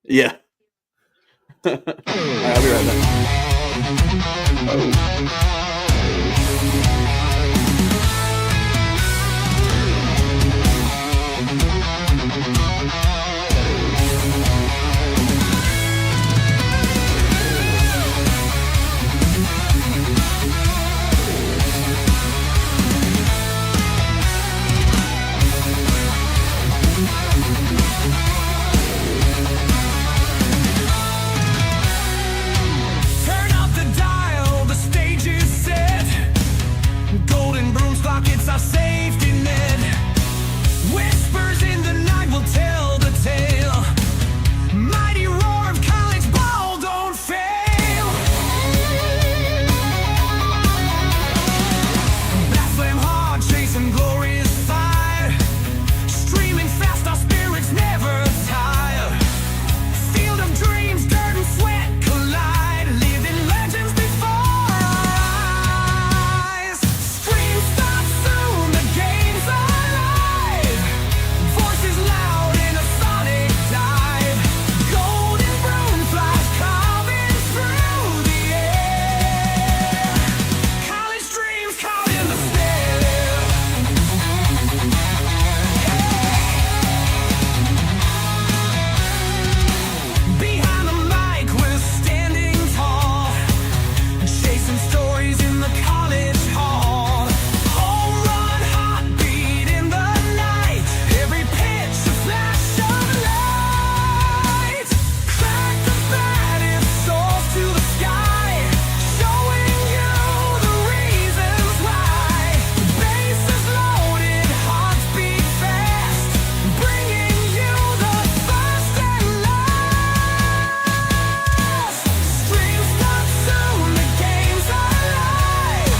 Yeah. All right, I'll be right back. Oh. Our safety net. Whispers in the night will tell the tale. Mighty roar of college ball don't fail. Bethlehem hard chasing glorious fire. Streaming fast, our spirits never tire. Field of dreams, dirt and sweat collide. Living legends before our eyes. Scream stop soon, the game's alive. Voices loud in a sonic dive. Golden broom flies carving through the air. College dreams caught in the snare. Behind the mic we're standing tall, chasing stories in the college hall. Home run heartbeat in the night. Every pitch a flash of light. Crack the bat, it soars to the sky, showing you the reasons why. Bases loaded, hearts beat fast, bringing you the first and last. Streams start soon, the game's alive.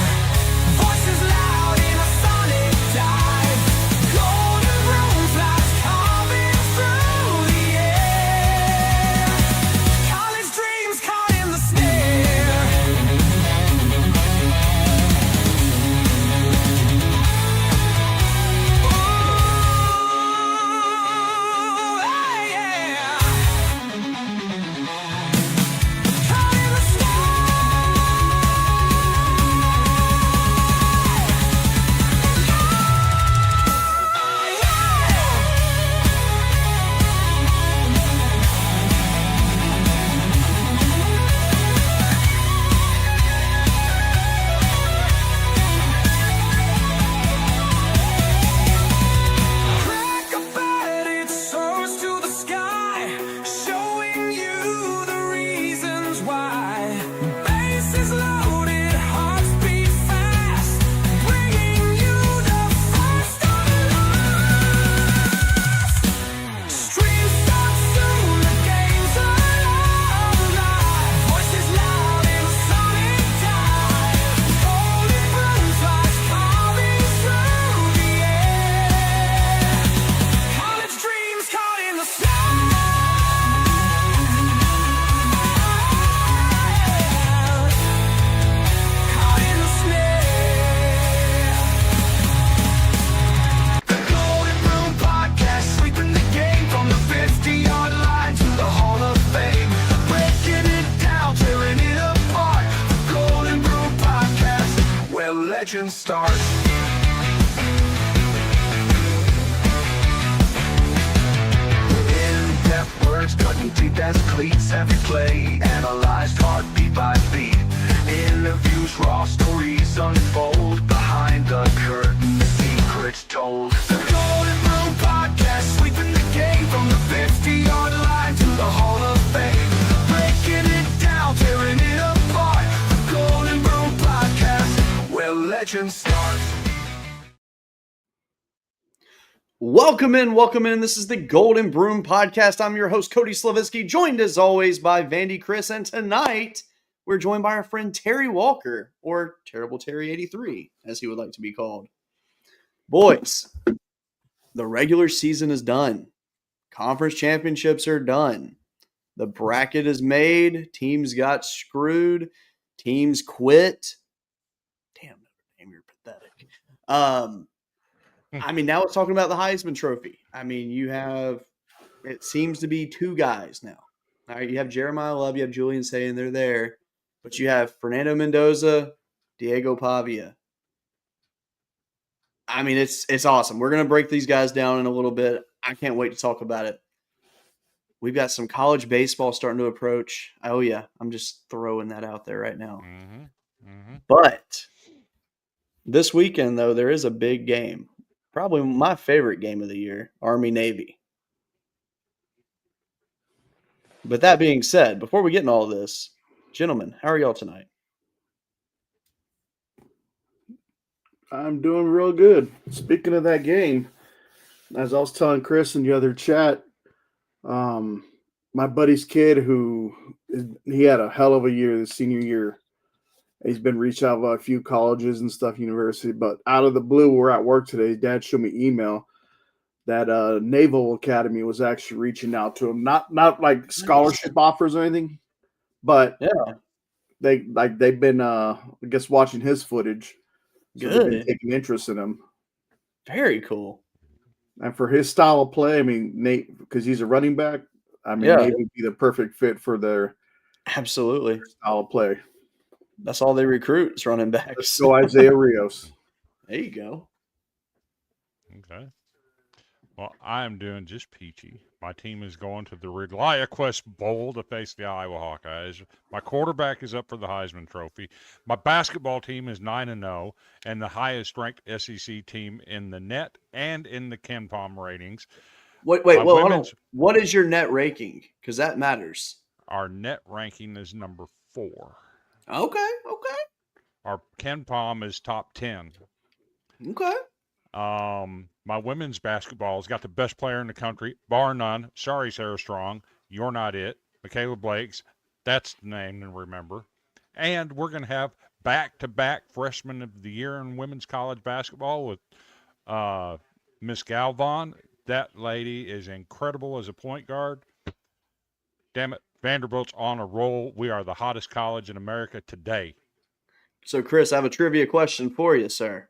Voices loud in a sonic dive. Golden broom flies carving through the air. College dreams caught in the snare. Ooh, yeah. Caught in the Crack a bat, it soars to the sky, showing you the reasons why. Bases loaded, hearts beat fast, bringing you the first and last. Streams start soon, the game's alive. Voices loud in a sonic dive. Golden broom flies carving through the air. College dreams caught in the snare. Caught in the snare. The Golden Broom Podcast, sweeping the game from the 50-yard line to the Hall of Fame. Breaking it down, tearing it apart. The Golden Broom Podcast, where legends start. In-depth words, cutting deep as cleats. Every play analyzed, heartbeat by beat. Interviews, raw stories unfold. Behind the curtain, secrets told. The Golden Broom Podcast, sweeping the game from the 50-yard line to the Hall of Fame. Breaking it down, tearing it apart. The Golden Broom Podcast, where legends start. Welcome in. This is the Golden Broom Podcast. I'm your host, Cody Slaviski, joined as always by Vandy Chris. And tonight, we're joined by our friend Terry Walker, or Terrible Terry 83, as he would like to be called. Boys, the regular season is done. Conference championships are done. The bracket is made. Teams got screwed. Teams quit. Damn, you're pathetic. I mean, now it's talking about the Heisman Trophy. I mean, you have, it seems to be two guys now. All right, you have Jeremiah Love, you have Julian saying they're there, but you have Fernando Mendoza, Diego Pavia. I mean, it's awesome. We're gonna break these guys down in a little bit. I can't wait to talk about it. We've got some college baseball starting to approach. Oh yeah, I'm just throwing that out there right now. But this weekend, though, there is a big game. Probably my favorite game of the year, Army Navy. But that being said, before we get into all this, gentlemen, how are y'all tonight? I'm doing real good. Speaking of that game, as I was telling Chris in the other chat, my buddy's kid he had a hell of a year this senior year. He's been reached out by a few colleges and stuff, university, but out of the blue, we're at work today. His dad showed me email that Naval Academy was actually reaching out to him, not like scholarship offers or anything, but Yeah, they've been I guess watching his footage, so they've been good. taking interest in him. Very cool. And for his style of play, I mean, Nate, because he's a running back, I mean, Yeah. Nate would be the perfect fit for their Absolutely. style of play. That's all they recruit is running Let's backs. go Isaiah Rios. There you go. Okay. Well, I am doing just peachy. My team is going to the ReliaQuest Bowl to face the Iowa Hawkeyes. My quarterback is up for the Heisman Trophy. My basketball team is 9-0 and the highest ranked SEC team in the net and in the KenPom ratings. Wait, My well, hold on. women's- What is your net ranking? Because that matters. Our net ranking is number 4. Okay. Our KenPom is top 10. Okay. My women's basketball's got the best player in the country, bar none. Sorry, Sarah Strong, you're not it. Michaela Blake's, that's the name to remember. And we're going to have back-to-back freshman of the year in women's college basketball with Miss Galvan. That lady is incredible as a point guard. Damn it, Vanderbilt's on a roll. We are the hottest college in America today. So, Chris, I have a trivia question for you, sir.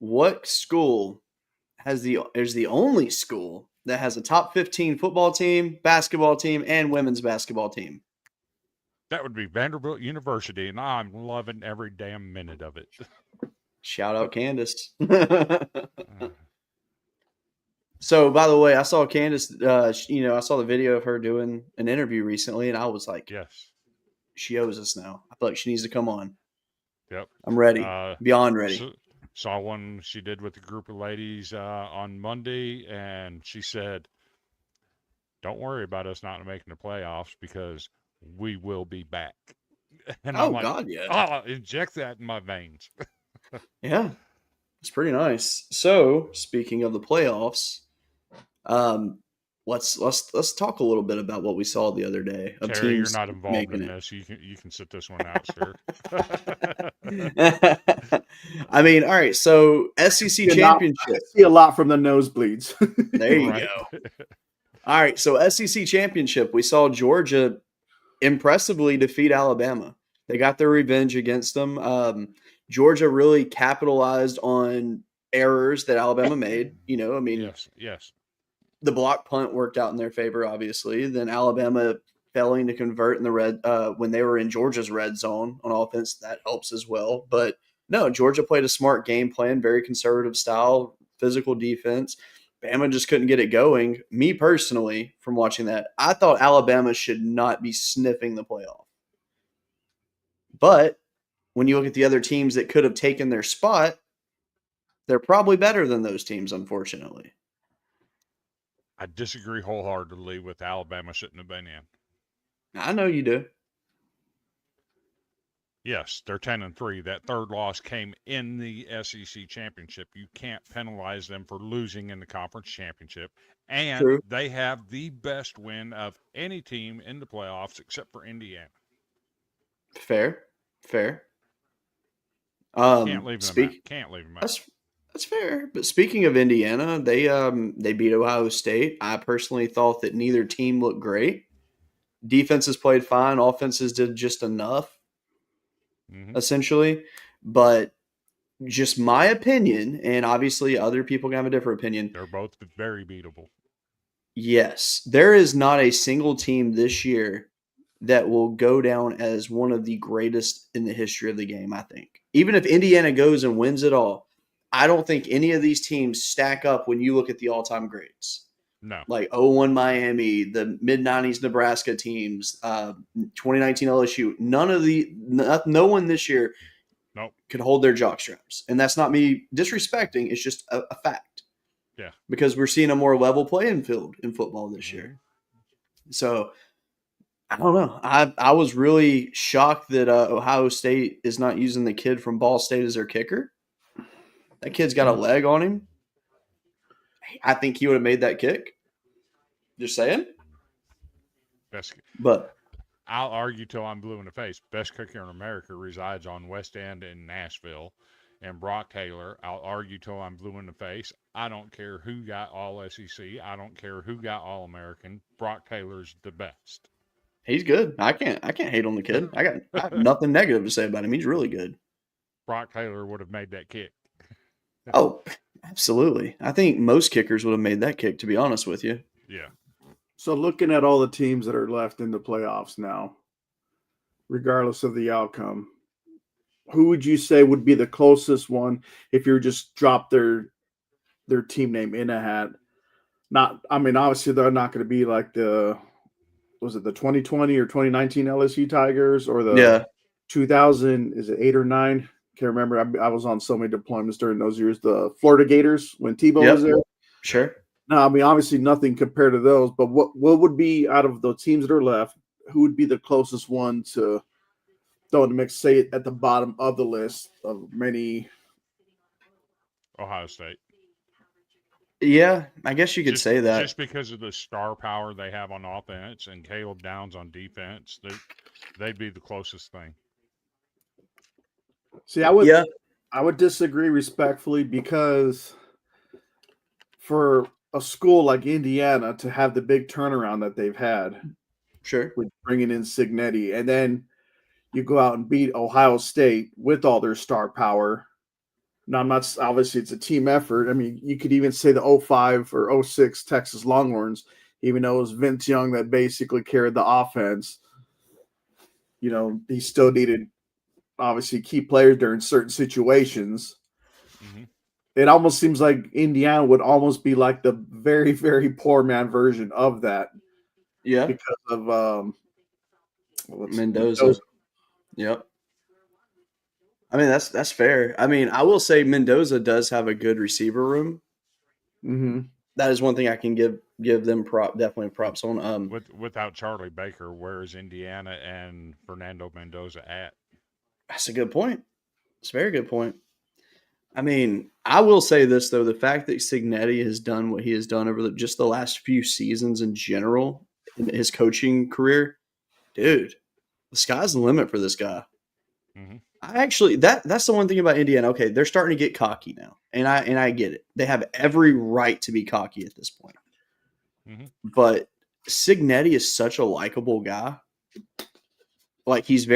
What school is the only school that has a top 15 football team, basketball team, and women's basketball team? That would be Vanderbilt University, and I'm loving every damn minute of it. Shout out Candace. So, by the way, I saw Candace, I saw the video of her doing an interview recently, and I was like, Yes. she owes us now. I feel like she needs to come on. Yep. I'm ready. Beyond ready. Saw one she did with a group of ladies on Monday, and she said, "Don't worry about us not making the playoffs because we will be back." And I'm like, God, yeah. "Oh, inject that in my veins." Yeah, it's pretty nice. So, speaking of the playoffs, let's talk a little bit about what we saw the other day of Terry, you're teams not involved making in it. this. You can sit this one out, sir. I mean, all right. So, SEC championship. I see a lot from the nosebleeds. There you Right. go. All right. So, SEC championship. We saw Georgia impressively defeat Alabama. They got their revenge against them. Georgia really capitalized on errors that Alabama made. Yes. The block punt worked out in their favor, obviously. Then Alabama failing to convert in the red when they were in Georgia's red zone on offense, that helps as well. But no, Georgia played a smart game plan, very conservative style, physical defense. Bama just couldn't get it going. Me personally, from watching that, I thought Alabama should not be sniffing the playoff. But when you look at the other teams that could have taken their spot, they're probably better than those teams, unfortunately. I disagree wholeheartedly with Alabama shouldn't have been in. I know you do. Yes, they're 10-3. That third loss came in the SEC championship. You can't penalize them for losing in the conference championship. And True. they have the best win of any team in the playoffs except for Indiana. Fair. Can't leave them out. Can't leave them out. That's fair. But speaking of Indiana, they beat Ohio State. I personally thought that neither team looked great. Defenses played fine. Offenses did just enough, essentially. But just my opinion, and obviously other people can have a different opinion. They're both very beatable. Yes, there is not a single team this year that will go down as one of the greatest in the history of the game, I think. Even if Indiana goes and wins it all, I don't think any of these teams stack up when you look at the all-time greats. No. Like 01 Miami, the mid-90s Nebraska teams, 2019 LSU. No one this year Nope. could hold their jock straps. And that's not me disrespecting. It's just a fact. Yeah. Because we're seeing a more level playing field in football this year. So I don't know. I was really shocked that Ohio State is not using the kid from Ball State as their kicker. That kid's got a leg on him. I think he would have made that kick. Just saying. Best, But I'll argue till I'm blue in the face. Best kicker in America resides on West End in Nashville. And Brock Taylor, I'll argue till I'm blue in the face. I don't care who got all SEC. I don't care who got all American. Brock Taylor's the best. he's good. I can't hate on the kid. I have nothing negative to say about him. He's really good. Brock Taylor would have made that kick. Oh, absolutely. I think most kickers would have made that kick, to be honest with you. Yeah. So looking at all the teams that are left in the playoffs now, regardless of the outcome, who would you say would be the closest one if you just drop their team name in a hat? Obviously they're not going to be like the 2020 or 2019 LSU Tigers or the 2000, is it 8 or 9? Can't remember. I was on so many deployments during those years. The Florida Gators when Tebow was there. Sure. No, obviously nothing compared to those. But what would be out of the teams that are left? Who would be the closest one to throw in the mix? Say it at the bottom of the list of many. Ohio State. Yeah, I guess you could say that. Just because of the star power they have on offense and Caleb Downs on defense, they'd be the closest thing. See, I would disagree respectfully because for a school like Indiana to have the big turnaround that they've had, sure, with bringing in Cignetti, and then you go out and beat Ohio State with all their star power. Now, I'm not obviously it's a team effort. I mean, you could even say the 05 or 06 Texas Longhorns, even though it was Vince Young that basically carried the offense. You know, he still needed obviously key players during certain situations. Mm-hmm. It almost seems like Indiana would almost be like the very, very poor man version of that. Yeah. Because of Mendoza. Yep. I mean, that's fair. I mean, I will say Mendoza does have a good receiver room. Mm-hmm. That is one thing I can give them definitely props on. Without Charlie Baker, where is Indiana and Fernando Mendoza at? That's a good point. It's a very good point. I mean, I will say this, though. The fact that Cignetti has done what he has done over just the last few seasons in general in his coaching career, dude, the sky's the limit for this guy. Mm-hmm. I actually that's the one thing about Indiana. Okay, they're starting to get cocky now, and I get it. They have every right to be cocky at this point. Mm-hmm. But Cignetti is such a likable guy. Like he's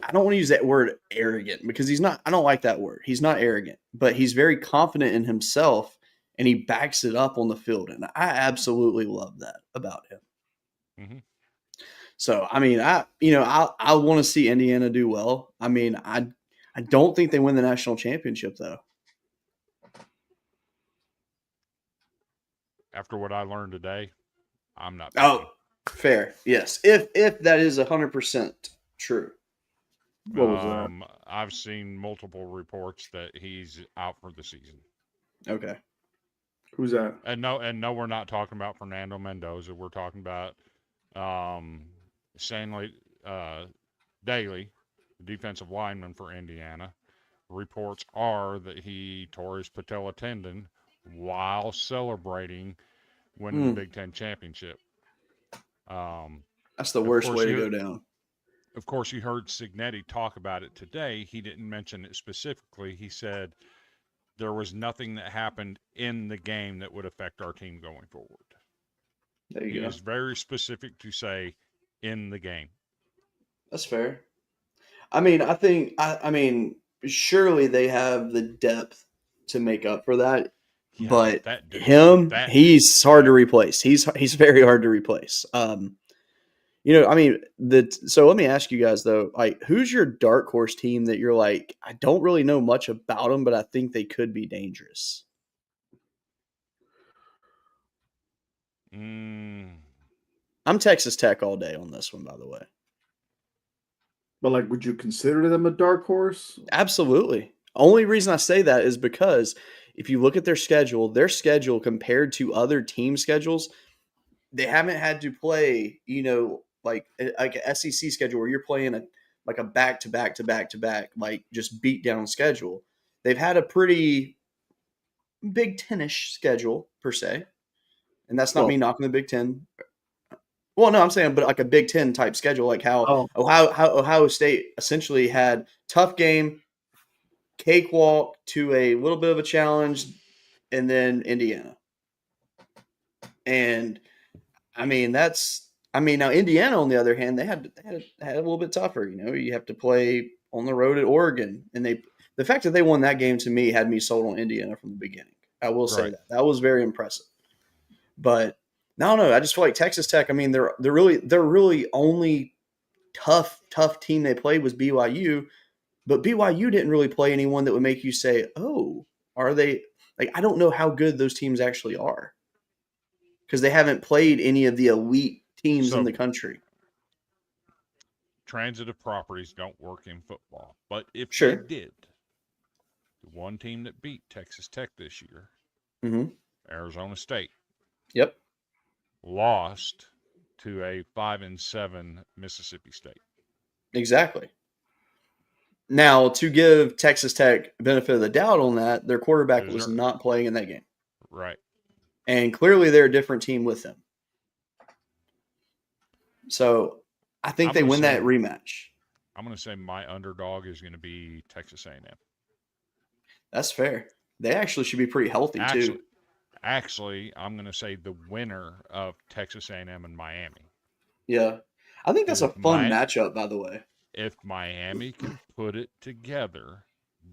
I don't want to use that word arrogant because he's not. I don't like that word. He's not arrogant, but he's very confident in himself, and he backs it up on the field, and I absolutely love that about him. Mm-hmm. So, I mean, I want to see Indiana do well. I mean, I don't think they win the national championship though. After what I learned today, I'm not. Oh, fair. Yes. If that is 100% true. What was that? I've seen multiple reports that he's out for the season. Okay. Who's that? And no, we're not talking about Fernando Mendoza. We're talking about Stanley Daly, the defensive lineman for Indiana. Reports are that he tore his patella tendon while celebrating winning the Big Ten championship. That's the worst way to go down. Of course, you heard Cignetti talk about it today. He didn't mention it specifically. He said there was nothing that happened in the game that would affect our team going forward. There you go. He is very specific to say in the game. That's fair. I mean, I mean, surely they have the depth to make up for that. but that dude, he's hard to replace. He's very hard to replace. I mean, so let me ask you guys though, like, who's your dark horse team that you're like, I don't really know much about them, but I think they could be dangerous? I'm Texas Tech all day on this one, by the way. But like, would you consider them a dark horse? Absolutely. Only reason I say that is because if you look at their schedule compared to other team schedules, they haven't had to play, like an SEC schedule where you're playing a back to back to back to back, like just beat down schedule. They've had a pretty Big Ten-ish schedule per se, and that's not me knocking the Big Ten. Well, no, I'm saying, but like a Big Ten type schedule, like how Ohio State essentially had tough game, cakewalk to a little bit of a challenge, and then Indiana. And I mean, now Indiana, on the other hand, they had a little bit tougher. You have to play on the road at Oregon, and the fact that they won that game to me had me sold on Indiana from the beginning. I will say that was very impressive. But no, I just feel like Texas Tech. I mean, they're really only tough team they played was BYU, but BYU didn't really play anyone that would make you say, "Oh, are they?" Like, I don't know how good those teams actually are because they haven't played any of the elite teams in the country. Transitive properties don't work in football, but if Sure. they did, the one team that beat Texas Tech this year, Arizona State. Yep. Lost to a 5-7 Mississippi State. Exactly. Now, to give Texas Tech benefit of the doubt on that, their quarterback was not playing in that game. Right. And clearly they're a different team with them. So I think they win that rematch. I'm going to say my underdog is going to be Texas A&M. That's fair. They actually should be pretty healthy too. Actually, I'm going to say the winner of Texas A&M and Miami. Yeah. I think that's a fun matchup, by the way. If Miami can put it together,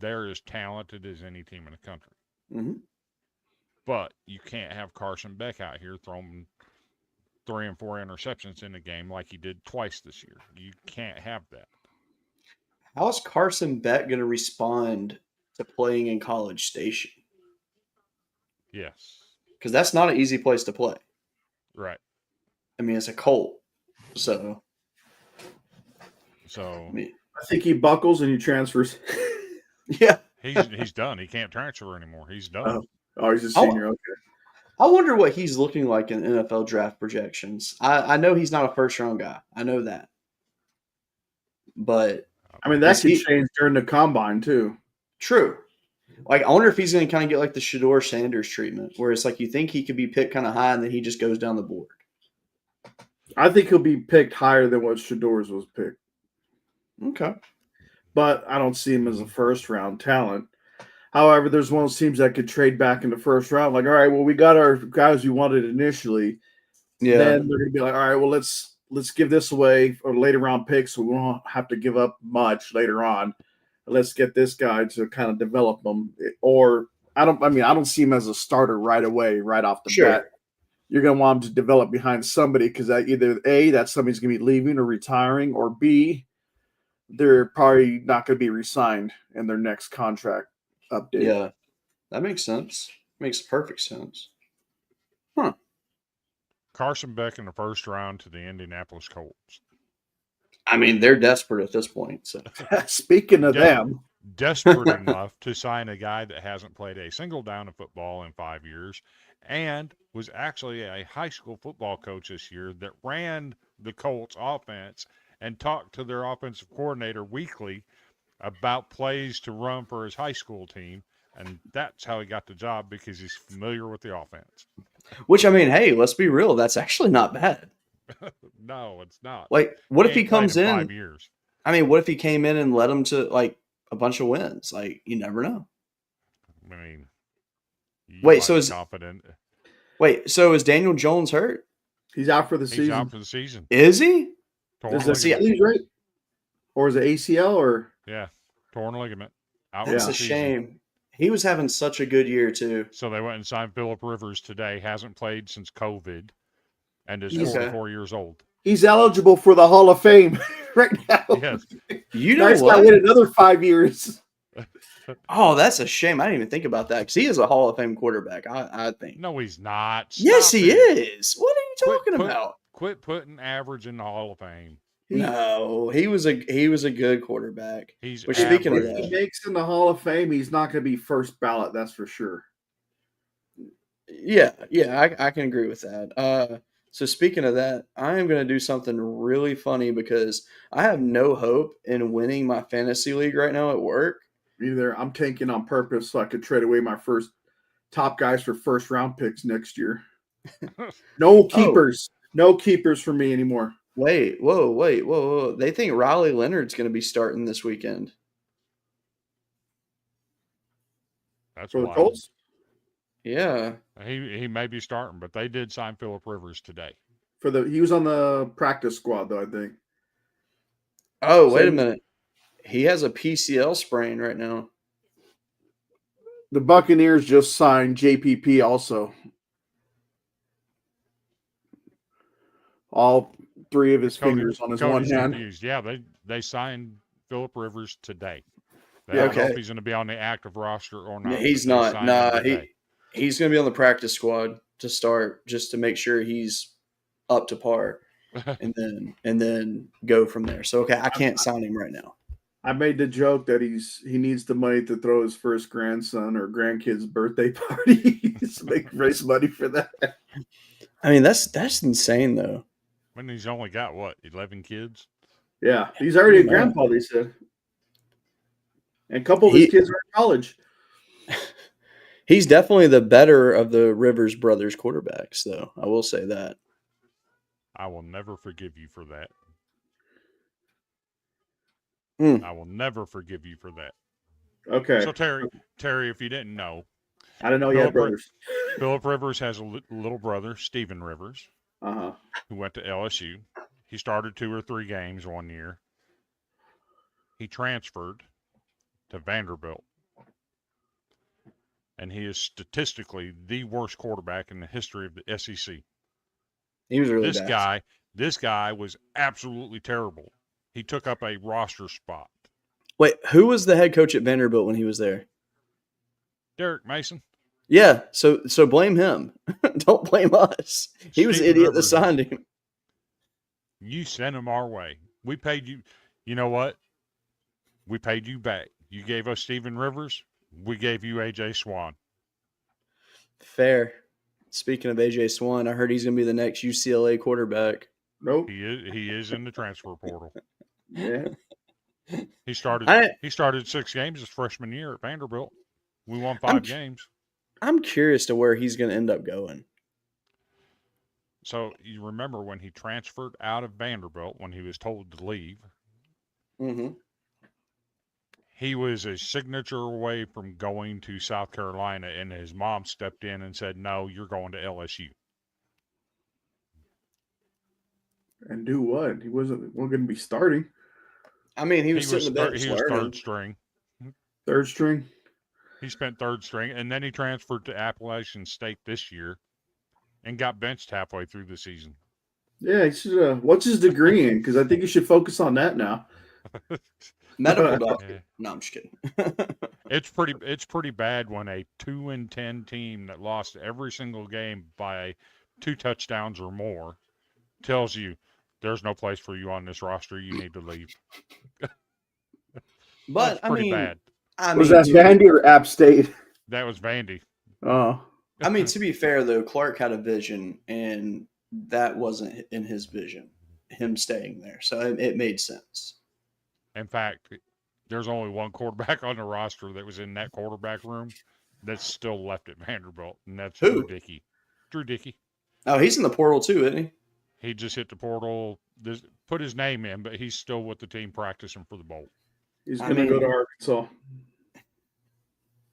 they're as talented as any team in the country. But you can't have Carson Beck out here throwing 3 and 4 interceptions in a game like he did twice this year. You can't have that. How is Carson Beck going to respond to playing in College Station? Yes. Because that's not an easy place to play. Right. I mean, it's a Colt. So I think he buckles and he transfers. Yeah. He's done. He can't transfer anymore. He's done. Oh, he's a senior. Okay. I wonder what he's looking like in NFL draft projections. I know he's not a first-round guy. I know that. But I mean, that could change during the combine too. True. Like, I wonder if he's going to kind of get like the Shedeur Sanders treatment, where it's like you think he could be picked kind of high and then he just goes down the board. I think he'll be picked higher than what Shedeur's was picked. Okay. But I don't see him as a first-round talent. However, there's one of those teams that could trade back in the first round. Like, all right, well, we got our guys we wanted initially. Yeah. Then they're going to be like, all right, well, let's give this away for later round picks, so we won't have to give up much later on. Let's get this guy to kind of develop them. Or I don't see him as a starter right away, right off the bat. You're going to want him to develop behind somebody because either A, that somebody's going to be leaving or retiring, or B, they're probably not going to be re-signed in their next contract update. Yeah, that makes sense. Makes perfect sense. Huh. Carson Beck in the first round to the Indianapolis Colts. I mean, they're desperate at this point. So, speaking of them, desperate enough to sign a guy that hasn't played a single down of football in 5 years and was actually a high school football coach this year that ran the Colts offense and talked to their offensive coordinator weekly about plays to run for his high school team. And that's how he got the job, because he's familiar with the offense. Which, I mean, hey, let's be real. That's actually not bad. No, it's not. Like, what if he comes in 5 years? I mean, what if he came in and led them to like a bunch of wins? Like, you never know. I mean, wait, so is Daniel Jones hurt? He's out for the season. He's out for the season. Is he? Is it Achilles, right? Or is it ACL? Or torn ligament. That's a shame. He was having such a good year too. So they went and signed Phillip Rivers today. Hasn't played since COVID, and is He's- 44 years old. He's eligible for the Hall of Fame right now. Yes. You know Nice guy, what? wait another 5 years. Oh, that's a shame. I didn't even think about that because he is a Hall of Fame quarterback. I think. No, he's not. Yes, Stop he it. is. What are you talking about? Quit putting average in the Hall of Fame. No, he was a good quarterback. He's Which, speaking of If he that, makes in the Hall of Fame, he's not going to be first ballot. That's for sure. yeah, I can agree with that. So speaking of that, I am going to do something really funny because I have no hope in winning my fantasy league right now at work. Either I'm tanking on purpose so I could trade away my first top guys for first round picks next year. No keepers. No keepers for me anymore. Wait, whoa. They think Riley Leonard's going to be starting this weekend. That's For the wild. Colts? Yeah. He may be starting, but they did sign Phillip Rivers today. He was on the practice squad though, I think. Oh, wait a So- minute. He has a PCL sprain right now. The Buccaneers just signed JPP also. All 3 of his fingers on his one Cody's hand. confused. Yeah, they signed Phillip Rivers today. They Yeah, don't know okay. if he's going to be on the active roster or not. He's but they not. signed him Nah, today. he's going to be on the practice squad to start, just to make sure he's up to par, and then go from there. So okay, I can't sign him right now. I made the joke that he needs the money to throw his first grandson or grandkid's birthday party. So raise money for that. I mean, that's insane though. When he's only got, what, 11 kids? Yeah, he's already a Yeah. grandpa, they said. And a couple of his kids are in college. He's definitely the better of the Rivers brothers quarterbacks, though. I will say that. I will never forgive you for that. Mm. I will never forgive you for that. Okay. So, Terry, if you didn't know, I didn't know he had brothers. Phillip Rivers has a little brother, Stephen Rivers, Uh-huh. who went to LSU. He started 2 or 3 games one year. He transferred to Vanderbilt. And he is statistically the worst quarterback in the history of the SEC. He was really bad. This guy was absolutely terrible. He took up a roster spot. Wait, who was the head coach at Vanderbilt when he was there? Derek Mason. Yeah, so blame him. Don't blame us. He was the Stephen idiot that Rivers. signed him. You sent him our way. We paid you. You know what? We paid you back. You gave us Stephen Rivers. We gave you AJ Swan. Fair. Speaking of AJ Swan, I heard he's going to be the next UCLA quarterback. Nope. He is in the transfer portal. Yeah. He started 6 games his freshman year at Vanderbilt. We won 5 games. I'm curious to where he's going to end up going. So you remember when he transferred out of Vanderbilt when he was told to leave? Mm-hmm. He was a signature away from going to South Carolina, and his mom stepped in and said, "No, you're going to LSU." And do what? He wasn't going to be starting. I mean, he was sitting the bench. He was learning. third string. Third string. He spent third string, and then he transferred to Appalachian State this year and got benched halfway through the season. Yeah, he should. What's his degree in? Because I think he should focus on that now. Medical doctor. Yeah. No, I'm just kidding. It's pretty bad when a 2-10 team that lost every single game by 2 touchdowns or more tells you there's no place for you on this roster. You need to leave. But That's pretty bad. Was that Vandy or App State? That was Vandy. Oh. I mean, to be fair though, Clark had a vision, and that wasn't in his vision. Him staying there, so it made sense. In fact, there's only one quarterback on the roster that was in that quarterback room that's still left at Vanderbilt, and that's Who? Drew Dickey. Oh, he's in the portal too, isn't he? He just hit the portal, put his name in, but he's still with the team practicing for the bowl. He's I going to mean- go to Arkansas.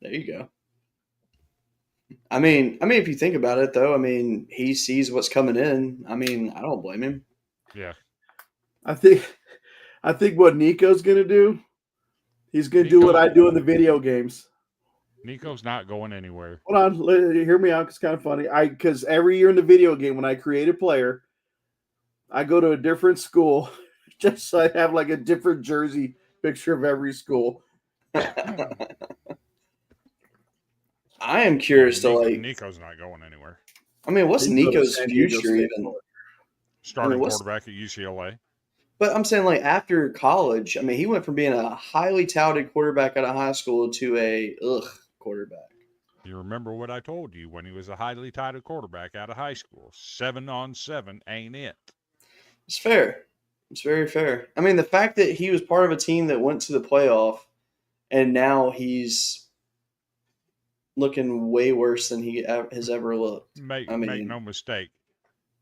There you go. I mean, if you think about it, though, I mean, he sees what's coming in. I mean, I don't blame him. Yeah. I think what Nico's going to do, he's going to do what I do in the video games. Nico's not going anywhere. Hold on, hear me out. It's kind of funny. Because every year in the video game, when I create a player, I go to a different school, just so I have like a different jersey picture of every school. I am curious to Nico's not going anywhere. I mean, what's He'd go to Nico's San Diego future State even? Starting what's- quarterback at UCLA. But I'm saying, like, after college, I mean, he went from being a highly touted quarterback out of high school to a quarterback. You remember what I told you when he was a highly touted quarterback out of high school. 7-on-7 ain't it. It's fair. It's very fair. I mean, the fact that he was part of a team that went to the playoff and now he's looking way worse than he has ever looked. Make no mistake.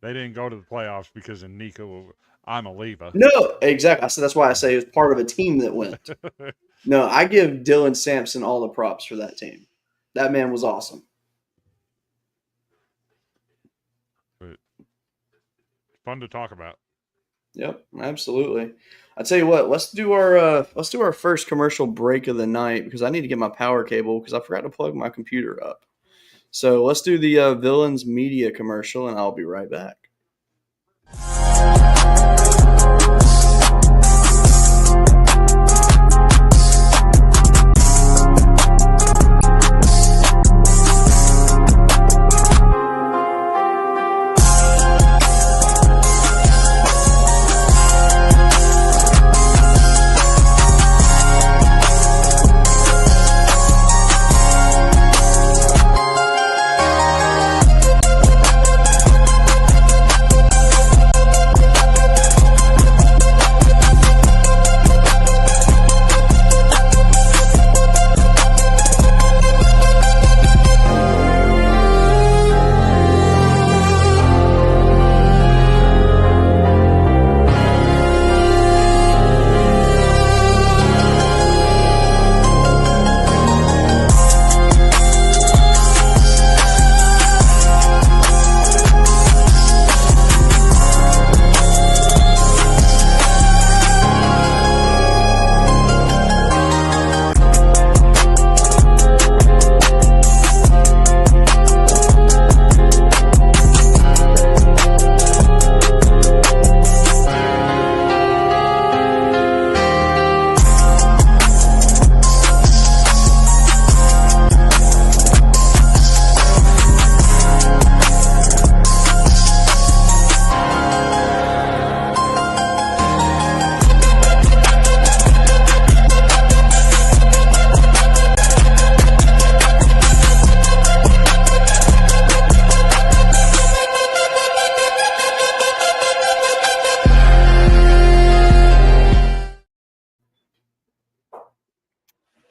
They didn't go to the playoffs because of Nico Imaliva. No, exactly. So that's why I say he was part of a team that went. No, I give Dylan Sampson all the props for that team. That man was awesome. But fun to talk about. Yep, absolutely. I tell you what, let's do our first commercial break of the night because I need to get my power cable because I forgot to plug my computer up. So let's do the Villains Media commercial, and I'll be right back.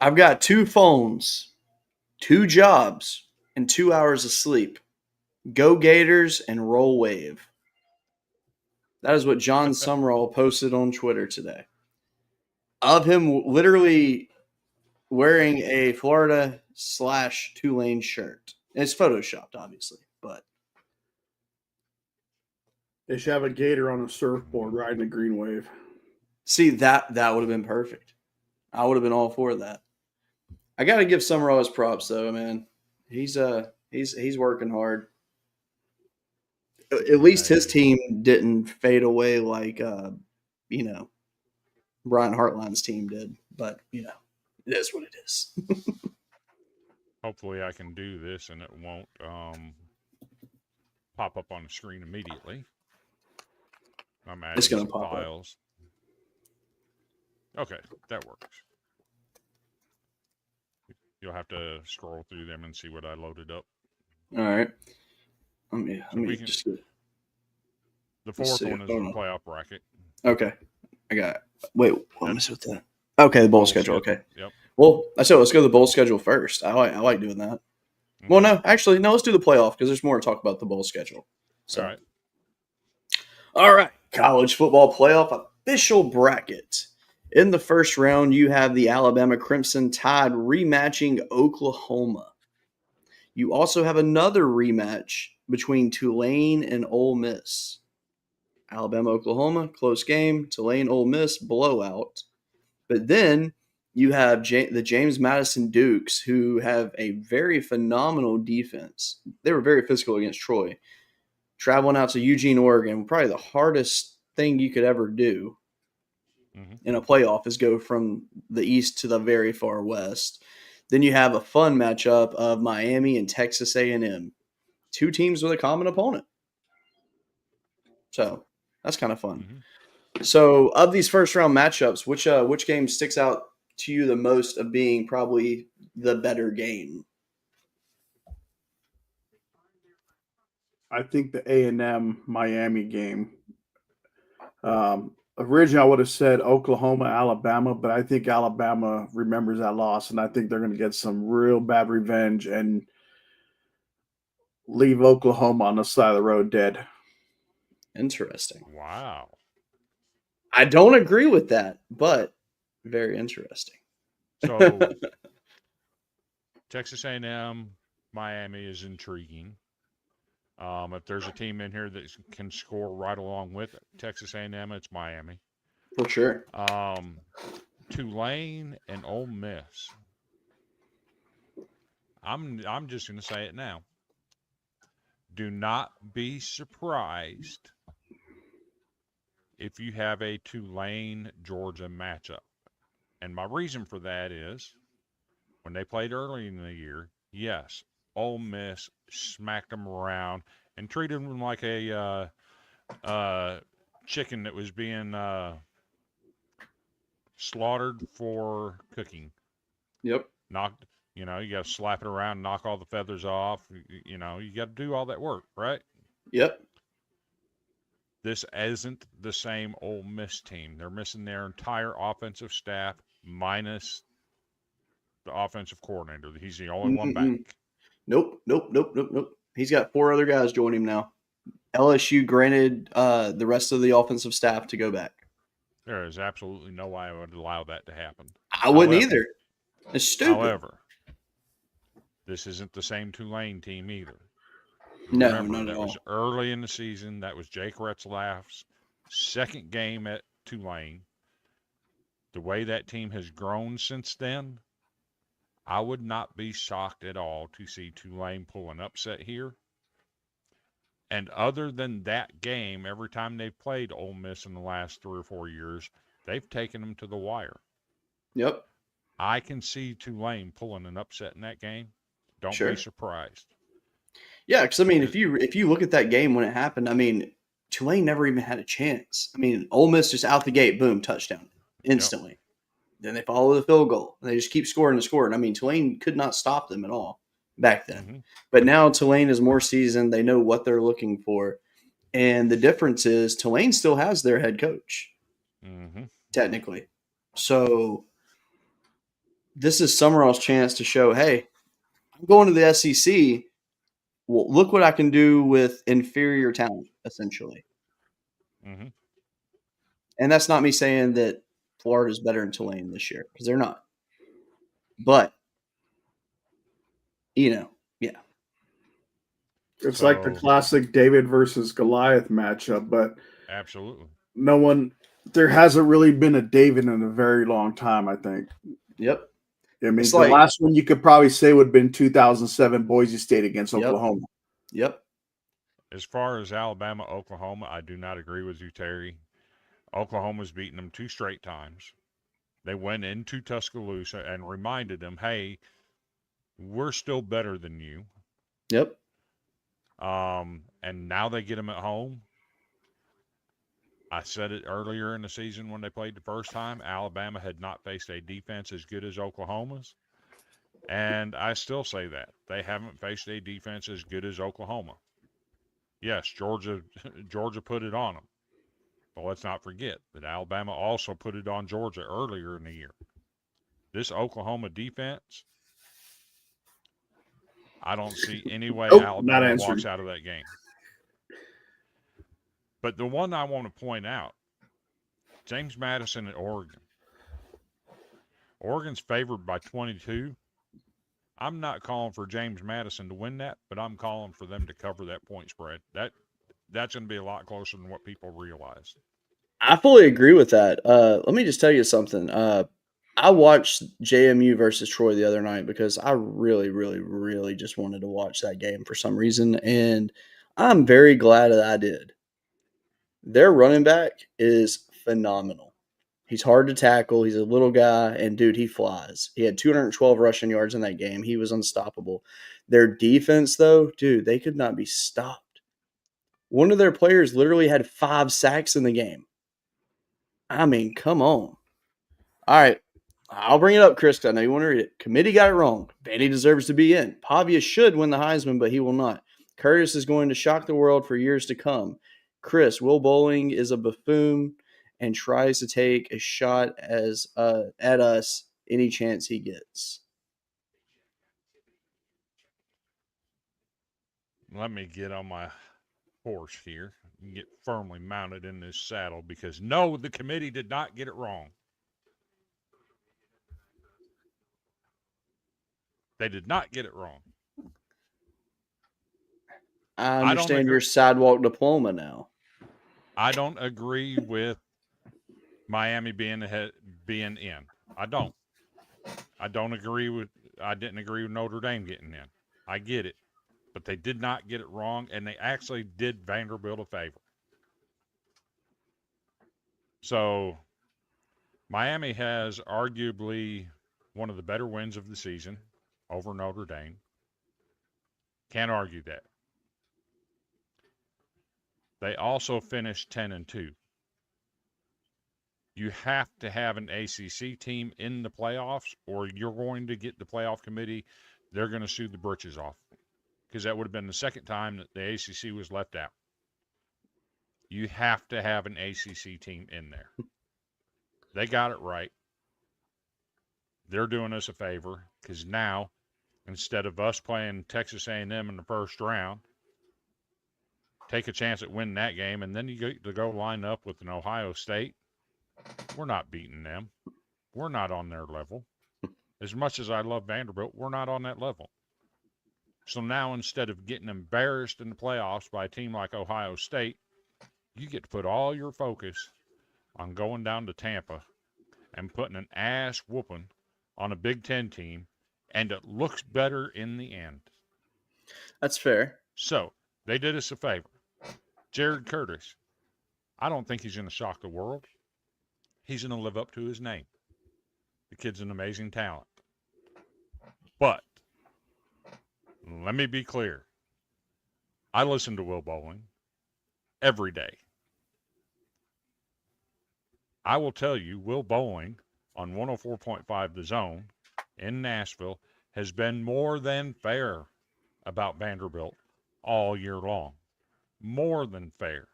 I've got 2 phones, 2 jobs, and 2 hours of sleep. Go Gators and roll wave. That is what John Summerall posted on Twitter today. Of him literally wearing a Florida/Tulane shirt. And it's photoshopped, obviously, but They should have a gator on a surfboard riding a green wave. see that would have been perfect. I would have been all for that. I got to give Summerall his props, though, man. He's working hard. At least his team didn't fade away like Brian Hartline's team did. But it is what it is. Hopefully I can do this and it won't pop up on the screen immediately. I'm adding It's gonna some pop up. files. Okay, that works. You'll have to scroll through them and see what I loaded up. All right. Let me just get. The Let's fourth see. one is Hold the on. playoff bracket. Okay. I got it. Wait, what was with that? Okay, the bowl schedule. Okay. Yep. Well, I said let's go to the bowl schedule first. I like doing that. Well, no, actually, no. Let's do the playoff because there's more to talk about the bowl schedule. So, All right. all right, college football playoff official bracket. In the first round, you have the Alabama Crimson Tide rematching Oklahoma. You also have another rematch between Tulane and Ole Miss. Alabama, Oklahoma, close game. Tulane, Ole Miss, blowout. But then You have the James Madison Dukes, who have a very phenomenal defense. They were very physical against Troy. Traveling out to Eugene, Oregon, probably the hardest thing you could ever do in a playoff is go from the east to the very far west. Then you have a fun matchup of Miami and Texas A&M, two teams with a common opponent. So that's kind of fun. So of these first round matchups, which game sticks out to you the most of being probably the better game? I think the A&M Miami game. Originally, I would have said Oklahoma, Alabama, but I think Alabama remembers that loss, and I think they're going to get some real bad revenge and leave Oklahoma on the side of the road dead. Interesting. Wow. I don't agree with that, but very interesting. So Texas A&M, Miami is intriguing. If there's a team in here that can score right along with it, Texas A&M, it's Miami. For sure. Tulane and Ole Miss. I'm just going to say it now. Do not be surprised if you have a Tulane-Georgia matchup. And my reason for that is when they played early in the year, yes, Ole Miss smacked them around and treated them like a chicken that was being slaughtered for cooking. Yep. You got to slap it around, knock all the feathers off. You got to do all that work, right? Yep. This isn't the same Ole Miss team. They're missing their entire offensive staff minus the offensive coordinator. He's the only one back. Nope. He's got 4 other guys join him now. LSU granted the rest of the offensive staff to go back. There is absolutely no way I would allow that to happen. I wouldn't either. It's stupid. However, this isn't the same Tulane team either. No, Remember, not at all. That was early in the season. That was Jake Retzlaff's second game at Tulane. The way that team has grown since then, I would not be shocked at all to see Tulane pull an upset here. And other than that game, every time they've played Ole Miss in the last 3 or 4 years, they've taken them to the wire. Yep. I can see Tulane pulling an upset in that game. Don't be surprised. Yeah, because I mean, if you look at that game when it happened, I mean, Tulane never even had a chance. I mean, Ole Miss just out the gate, boom, touchdown instantly. Yep. Then they follow the field goal, and they just keep scoring and scoring. I mean, Tulane could not stop them at all back then. But now Tulane is more seasoned. They know what they're looking for. And the difference is Tulane still has their head coach, technically. So this is Summerall's chance to show, hey, I'm going to the SEC. Well, look what I can do with inferior talent, essentially. And that's not me saying that Florida's better than Tulane this year, because they're not. But, yeah. It's like the classic David versus Goliath matchup, but absolutely there hasn't really been a David in a very long time, I think. Yep. I mean, the last one you could probably say would have been 2007 Boise State against Oklahoma. Yep. As far as Alabama, Oklahoma, I do not agree with you, Terry. Oklahoma's beaten them 2 straight times. They went into Tuscaloosa and reminded them, hey, we're still better than you. Yep. And now they get them at home. I said it earlier in the season when they played the first time, Alabama had not faced a defense as good as Oklahoma's. And I still say that. They haven't faced a defense as good as Oklahoma. Yes, Georgia put it on them. But let's not forget that Alabama also put it on Georgia earlier in the year. This Oklahoma defense, I don't see any way Alabama walks out of that game. But the one I want to point out, James Madison at Oregon. Oregon's favored by 22. I'm not calling for James Madison to win that, but I'm calling for them to cover that point spread. That's going to be a lot closer than what people realize. I fully agree with that. Let me just tell you something. I watched JMU versus Troy the other night because I really, really, really just wanted to watch that game for some reason, and I'm very glad that I did. Their running back is phenomenal. He's hard to tackle. He's a little guy, and dude, he flies. He had 212 rushing yards in that game. He was unstoppable. Their defense, though, dude, they could not be stopped. One of their players literally had 5 sacks in the game. I mean, come on. All right. I'll bring it up, Chris, because I know you want to read it. Committee got it wrong. Vandy deserves to be in. Pavia should win the Heisman, but he will not. Curtis is going to shock the world for years to come. Chris, Will Bowling is a buffoon and tries to take a shot at us any chance he gets. Let me get on my horse here and get firmly mounted in this saddle because no, the committee did not get it wrong. They did not get it wrong. I understand your sidewalk diploma now. I don't agree with Miami being in. I don't. I didn't agree with Notre Dame getting in. I get it. But they did not get it wrong, and they actually did Vanderbilt a favor. So Miami has arguably one of the better wins of the season over Notre Dame. Can't argue that. They also finished 10-2. You have to have an ACC team in the playoffs, or you're going to get the playoff committee. They're going to sue the britches off because that would have been the second time that the ACC was left out. You have to have an ACC team in there. They got it right. They're doing us a favor because now, instead of us playing Texas A&M in the first round, take a chance at winning that game, and then you get to go line up with an Ohio State. We're not beating them. We're not on their level. As much as I love Vanderbilt, we're not on that level. So now instead of getting embarrassed in the playoffs by a team like Ohio State, you get to put all your focus on going down to Tampa and putting an ass whooping on a Big Ten team, and it looks better in the end. That's fair. So they did us a favor. Jared Curtis, I don't think he's going to shock the world. He's going to live up to his name. The kid's an amazing talent. But let me be clear. I listen to Will Bowling every day. I will tell you, Will Bowling on 104.5 The Zone in Nashville has been more than fair about Vanderbilt all year long. More than fair.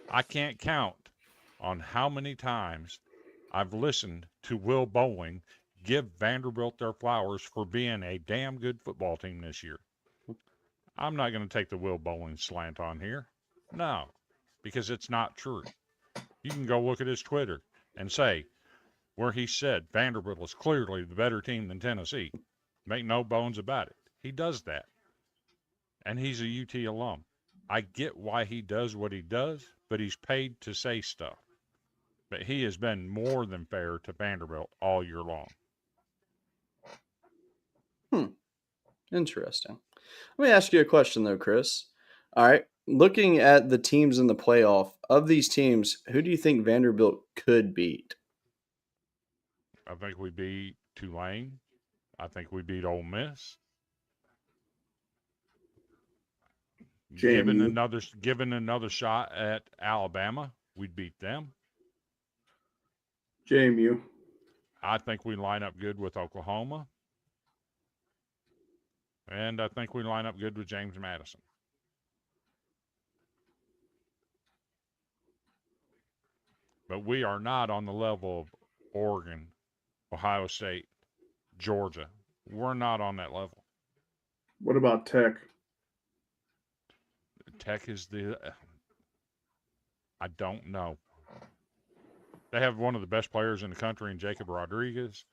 I can't count on how many times I've listened to Will Bowling give Vanderbilt their flowers for being a damn good football team this year. I'm not going to take the Will Bowling slant on here. No, because it's not true. You can go look at his Twitter and say where he said Vanderbilt is clearly the better team than Tennessee. Make no bones about it. He does that. And he's a UT alum. I get why he does what he does, but he's paid to say stuff. But he has been more than fair to Vanderbilt all year long. Interesting. Let me ask you a question, though, Chris. All right. Looking at the teams in the playoff, of these teams, who do you think Vanderbilt could beat? I think we beat Tulane. I think we beat Ole Miss. Given another shot at Alabama, we'd beat them. JMU. I think we line up good with Oklahoma. And I think we line up good with James Madison. But we are not on the level of Oregon, Ohio State, Georgia. We're not on that level. What about Tech? Tech is I don't know. They have one of the best players in the country in Jacob Rodriguez.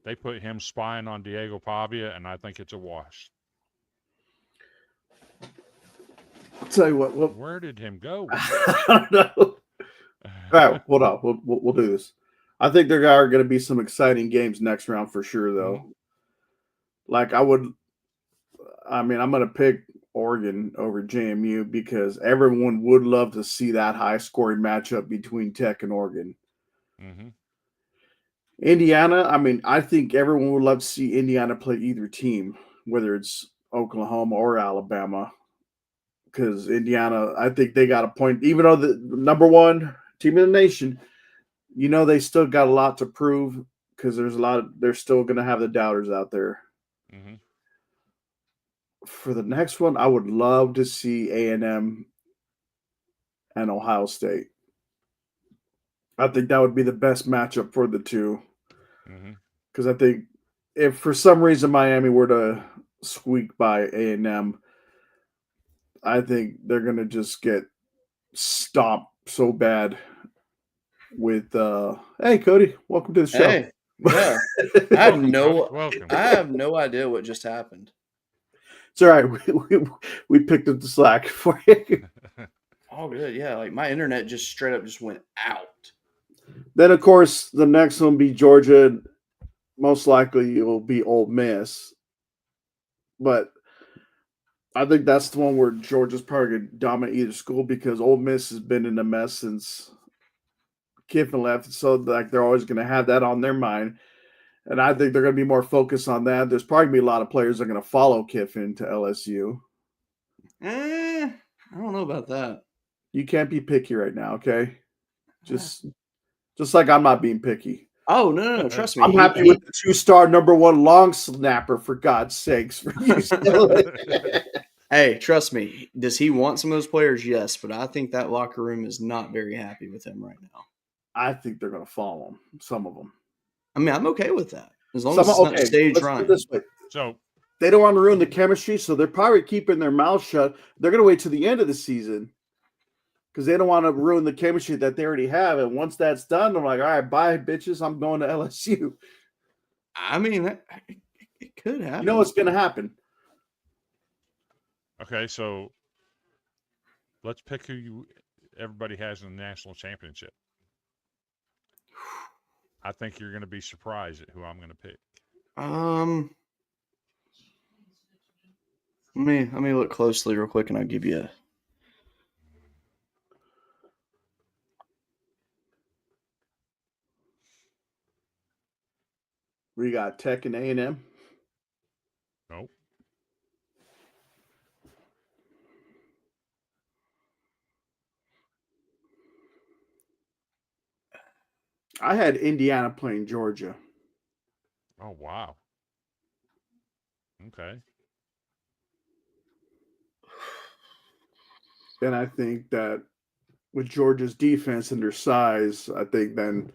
They put him spying on Diego Pavia, and I think it's a wash. I'll tell you what. Where did him go? I don't know. All right, hold on. We'll do this. I think there are going to be some exciting games next round for sure, though. Like I'm going to pick Oregon over JMU because everyone would love to see that high scoring matchup between Tech and Oregon. Mm-hmm. Indiana, I think everyone would love to see Indiana play either team, whether it's Oklahoma or Alabama. Because Indiana, I think they got a point, even though the number one team in the nation, they still got a lot to prove because they're still going to have the doubters out there. Mm-hmm. For the next one, I would love to see A&M and Ohio State. I think that would be the best matchup for the two. Because I think if for some reason Miami were to squeak by A&M, I think they're going to just get stomped so bad with hey Cody, welcome to the show. Hey, yeah. Welcome. I have no idea what just happened. It's all right. We picked up the slack for you. Oh, good. Yeah, like my internet just straight up just went out. Then, of course, the next one will be Georgia. Most likely it will be Ole Miss. But I think that's the one where Georgia's probably going to dominate either school because Ole Miss has been in a mess since Kiffin left. So they're always going to have that on their mind. And I think they're going to be more focused on that. There's probably going to be a lot of players that are going to follow Kiffin to LSU. I don't know about that. You can't be picky right now, okay? Just like I'm not being picky. Oh, no. Trust me. I'm happy with the 2-star number one long snapper, for God's sakes. For you. Hey, trust me. Does he want some of those players? Yes, but I think that locker room is not very happy with him right now. I think they're going to follow him, some of them. I'm okay with that. As long as it's not stage Ryan. This way. So they don't want to ruin the chemistry, so they're probably keeping their mouths shut. They're going to wait to the end of the season because they don't want to ruin the chemistry that they already have. And once that's done, I'm like, all right, bye, bitches. I'm going to LSU. It could happen. You know what's going to happen? Okay, so let's pick who everybody has in the national championship. I think you're going to be surprised at who I'm going to pick. Let me look closely real quick, and I'll give you a. We got Tech and A&M. Nope. I had Indiana playing Georgia. Oh, wow. Okay. And I think that with Georgia's defense and their size, I think then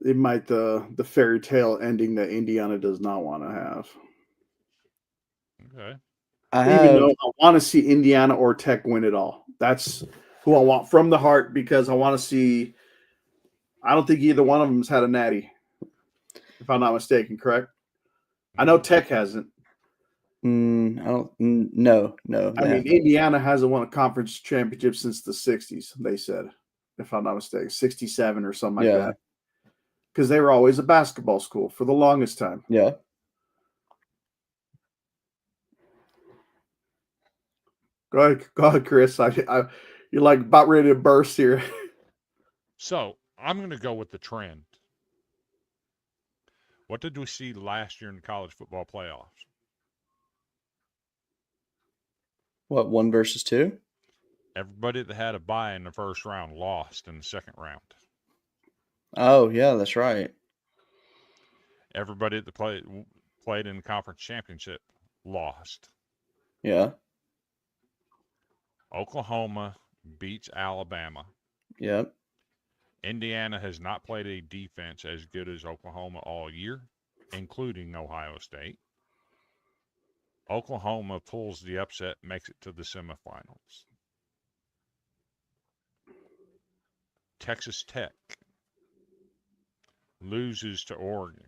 it might the fairy tale ending that Indiana does not want to have. Okay. Even though I want to see Indiana or Tech win it all. That's who I want from the heart because I want to see. I don't think either one of them's had a natty, if I'm not mistaken. Correct? I know Tech hasn't. No. Indiana hasn't won a conference championship since the 60s, they said, if I'm not mistaken, 67 or something like that. Because they were always a basketball school for the longest time. Yeah. Go ahead, Chris. You're like about ready to burst here. So I'm going to go with the trend. What did we see last year in the college football playoffs? What, 1 versus 2? Everybody that had a bye in the first round lost in the second round. Oh, yeah, that's right. Everybody that played in the conference championship lost. Yeah. Oklahoma beats Alabama. Yep. Indiana has not played a defense as good as Oklahoma all year, including Ohio State. Oklahoma pulls the upset, makes it to the semifinals. Texas Tech loses to Oregon.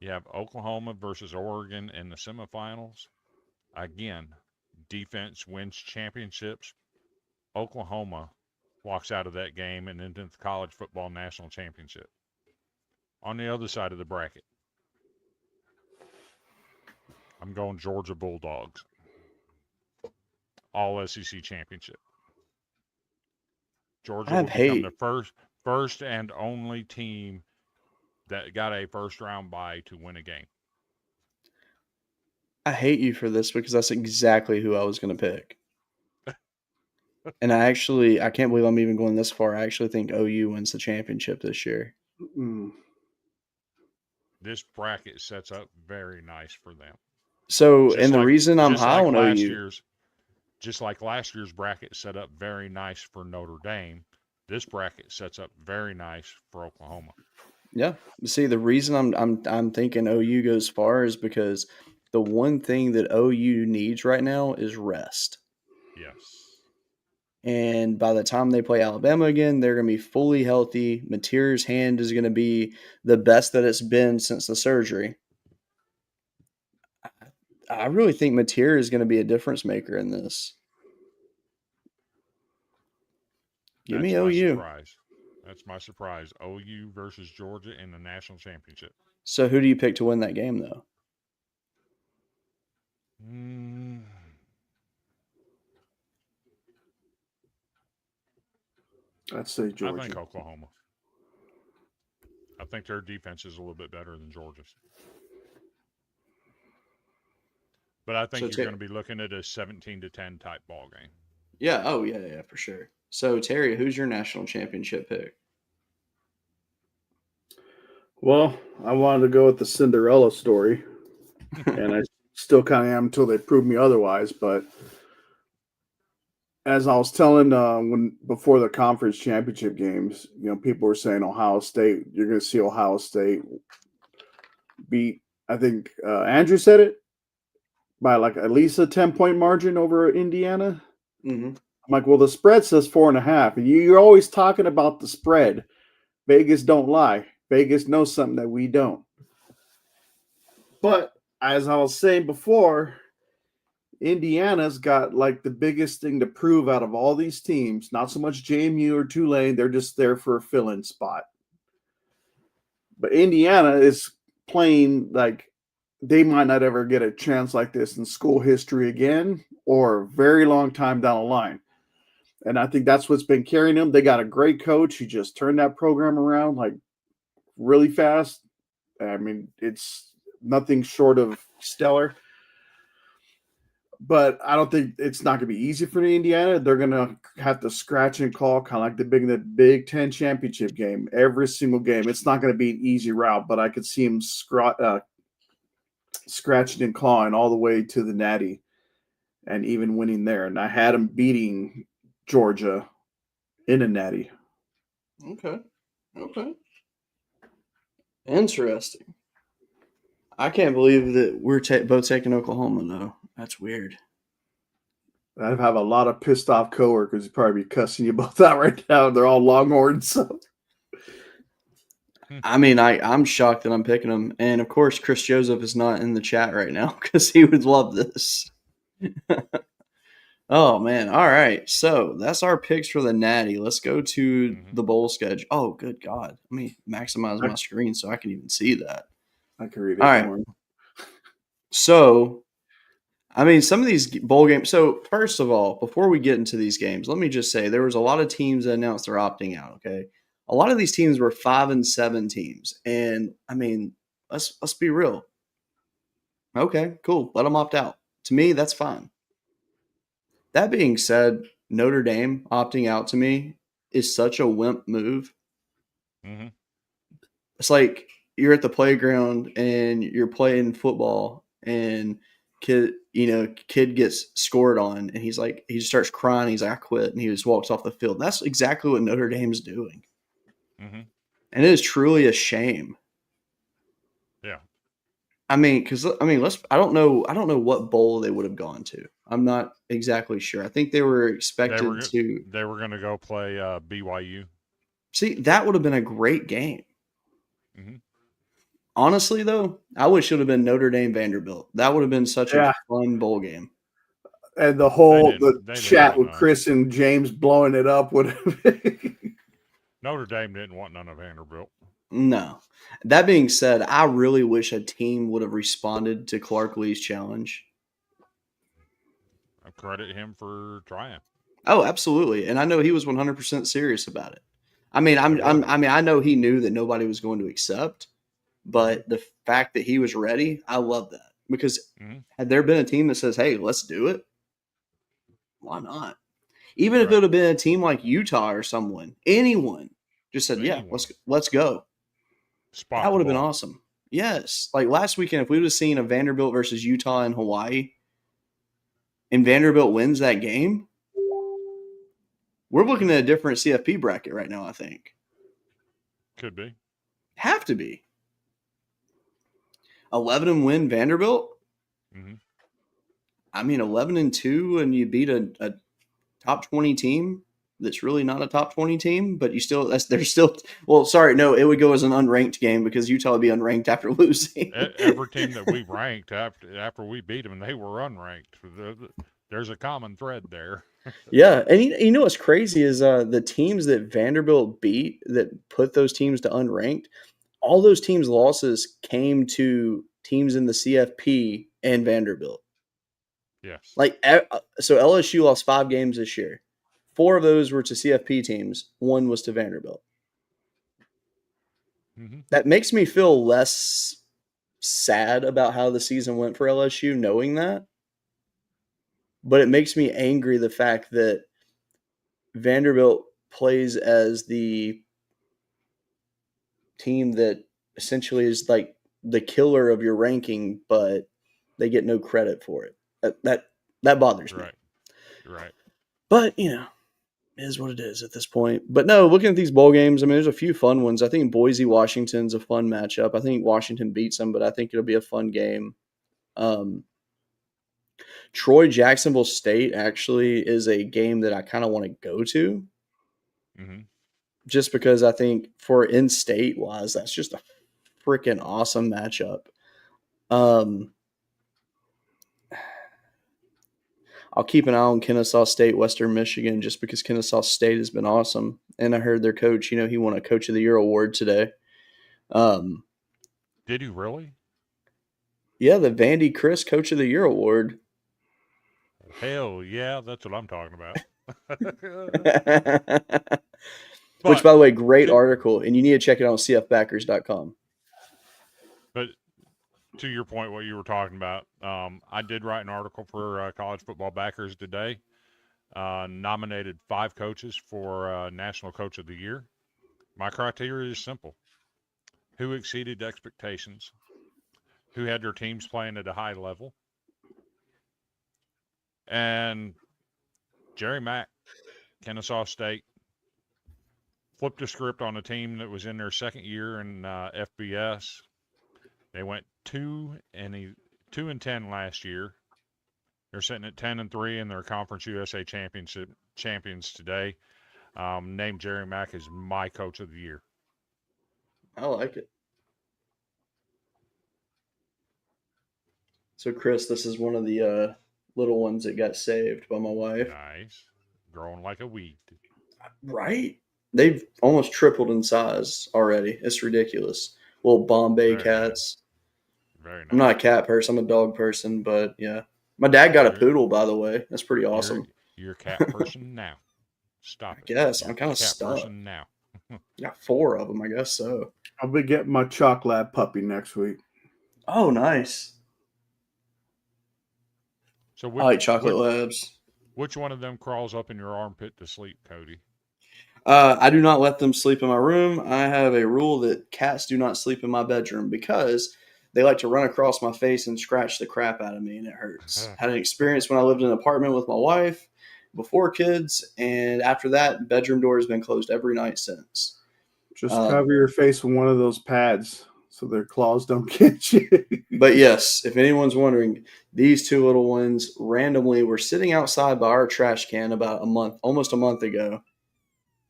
You have Oklahoma versus Oregon in the semifinals. Again, defense wins championships. Oklahoma walks out of that game and into the college football national championship. On the other side of the bracket, I'm going Georgia Bulldogs. All SEC championship. Georgia I have will become hate. the first and only team that got a first round bye to win a game. I hate you for this because that's exactly who I was going to pick. And I can't believe I'm even going this far. I actually think OU wins the championship this year. Mm. This bracket sets up very nice for them. So, Just and the like- reason I'm just high like on last OU, year's, just like last year's bracket set up very nice for Notre Dame, this bracket sets up very nice for Oklahoma. yeah. See, the reason I'm thinking OU goes far is because the one thing that OU needs right now is rest. Yes. And by the time they play Alabama again, they're going to be fully healthy. Materier's hand is going to be the best that it's been since the surgery. I really think Materier is going to be a difference maker in this. Give me That's my OU. surprise. That's my surprise. OU versus Georgia in the national championship. So who do you pick to win that game, though? I'd say I Georgia. think Oklahoma. I think their defense is a little bit better than Georgia's. But I think So you're going to be looking at a 17-10 type ball game. Yeah. Oh, yeah, for sure. So, Terry, who's your national championship pick? Well, I wanted to go with the Cinderella story, and I still kind of am until they prove me otherwise. But as I was telling before the conference championship games, people were saying Ohio State. You're going to see Ohio State beat. I think Andrew said it by like at least a 10-point margin over Indiana. Mm-hmm. I'm like, well, the spread says 4.5, and you're always talking about the spread. Vegas don't lie. Vegas knows something that we don't. But as I was saying before, Indiana's got like the biggest thing to prove out of all these teams. Not so much JMU or Tulane. They're just there for a fill-in spot. But Indiana is playing like they might not ever get a chance like this in school history again or a very long time down the line. And I think that's what's been carrying them. They got a great coach. He just turned that program around like really fast. I mean, it's nothing short of stellar. But I don't think it's not going to be easy for Indiana. They're going to have to scratch and claw, kind of like the Big Ten championship game, every single game. It's not going to be an easy route, but I could see them scratching and clawing all the way to the Natty and even winning there. And I had them beating Georgia in a Natty. Okay. Interesting. I can't believe that we're both taking Oklahoma, though. That's weird. I have a lot of pissed off coworkers who probably be cussing you both out right now. They're all Longhorns. So. I mean, I'm shocked that I'm picking them. And, of course, Chris Joseph is not in the chat right now because he would love this. Oh, man. All right. So that's our picks for the Natty. Let's go to the bowl schedule. Oh, good God. Let me maximize my screen so I can even see that. I can read it. All right. So, I mean, some of these bowl games. So, first of all, before we get into these games, let me just say there was a lot of teams that announced they're opting out. Okay, a lot of these teams were 5-7 teams, and I mean, let's be real. Okay, cool. Let them opt out. To me, that's fine. That being said, Notre Dame opting out to me is such a wimp move. Mm-hmm. It's like you're at the playground and you're playing football and kid gets scored on and he just starts crying. He's like, I quit. And he just walks off the field. That's exactly what Notre Dame's doing. Mm-hmm. And it is truly a shame. Yeah. I mean, I don't know what bowl they would have gone to. I'm not exactly sure. I think they were expected They were going to go play BYU. See, that would have been a great game. Mm-hmm. Honestly, though, I wish it would have been Notre Dame Vanderbilt. That would have been such a fun bowl game. And the whole They didn't chat want with none. Chris and James blowing it up would have Notre Dame didn't want none of Vanderbilt. No. That being said, I really wish a team would have responded to Clark Lee's challenge. I credit him for trying. Oh, absolutely. And I know he was 100% serious about it. I mean, He was. I know he knew that nobody was going to accept, but the fact that he was ready, I love that. Because had there been a team that says, "Hey, let's do it," why not? Even if it Right. would have been a team like Utah or someone, anyone just said, "Yeah, Anyone. let's go." Spot That the would have been ball. awesome. Yes, like last weekend, if we would have seen a Vanderbilt versus Utah in Hawaii, and Vanderbilt wins that game, we're looking at a different CFP bracket right now. I think Could be. have to be 11 and win Vanderbilt. Mhm. I mean, 11-2, and you beat a top 20 team that's really not a top 20 team, but you still they're still well. Sorry, no, it would go as an unranked game because Utah would be unranked after losing. Every team that we ranked after we beat them, they were unranked. There's a common thread there. Yeah, and you know what's crazy is the teams that Vanderbilt beat that put those teams to unranked. All those teams' losses came to teams in the CFP and Vanderbilt. Yes. Like so, LSU lost 5 games this year. 4 of those were to CFP teams. 1 was to Vanderbilt. That makes me feel less sad about how the season went for LSU, knowing that. But it makes me angry the fact that Vanderbilt plays as the team that essentially is like the killer of your ranking, but they get no credit for it. That bothers me. Right. But it is what it is at this point. But no, looking at these bowl games, I mean, there's a few fun ones. I think Boise Washington's a fun matchup. I think Washington beats them, but I think it'll be a fun game. Troy Jacksonville State actually is a game that I kind of want to go to. Just because I think for in-state wise, that's just a freaking awesome matchup. I'll keep an eye on Kennesaw State, Western Michigan, just because Kennesaw State has been awesome. And I heard their coach, he won a Coach of the Year award today. Did he really? Yeah, the Vandy Chris Coach of the Year award. Hell yeah, that's what I'm talking about. Which, by the way, great article, and you need to check it out on cfbackers.com. But to your point, what you were talking about, I did write an article for College Football Backers today. Nominated 5 coaches for National Coach of the Year. My criteria is simple: who exceeded expectations, who had their teams playing at a high level, and Jerry Mack, Kennesaw State, flipped the script on a team that was in their second year in FBS. They went 2-10 last year. They're sitting at 10-3 in their Conference USA champions today. Named Jerry Mack as my Coach of the Year. I like it. So, Chris, this is one of the little ones that got saved by my wife. Nice. Growing like a weed. Right? They've almost tripled in size already. It's ridiculous. Little Bombay cats. Very nice. I'm not a cat person. I'm a dog person, but yeah. My dad got a poodle, by the way. That's pretty awesome. You're a cat person now. Stop it. I guess. You're I'm kind of cat stuck. person now. Got 4 of them, I guess so. I'll be getting my Chalk Lab puppy next week. Oh, nice. So I like Chocolate Labs. Which one of them crawls up in your armpit to sleep, Cody? I do not let them sleep in my room. I have a rule that cats do not sleep in my bedroom because they like to run across my face and scratch the crap out of me, and it hurts. Had an experience when I lived in an apartment with my wife before kids, and after that, bedroom door has been closed every night since. Just cover your face with one of those pads so their claws don't get you. But yes, if anyone's wondering, these 2 little ones randomly were sitting outside by our trash can about almost a month ago.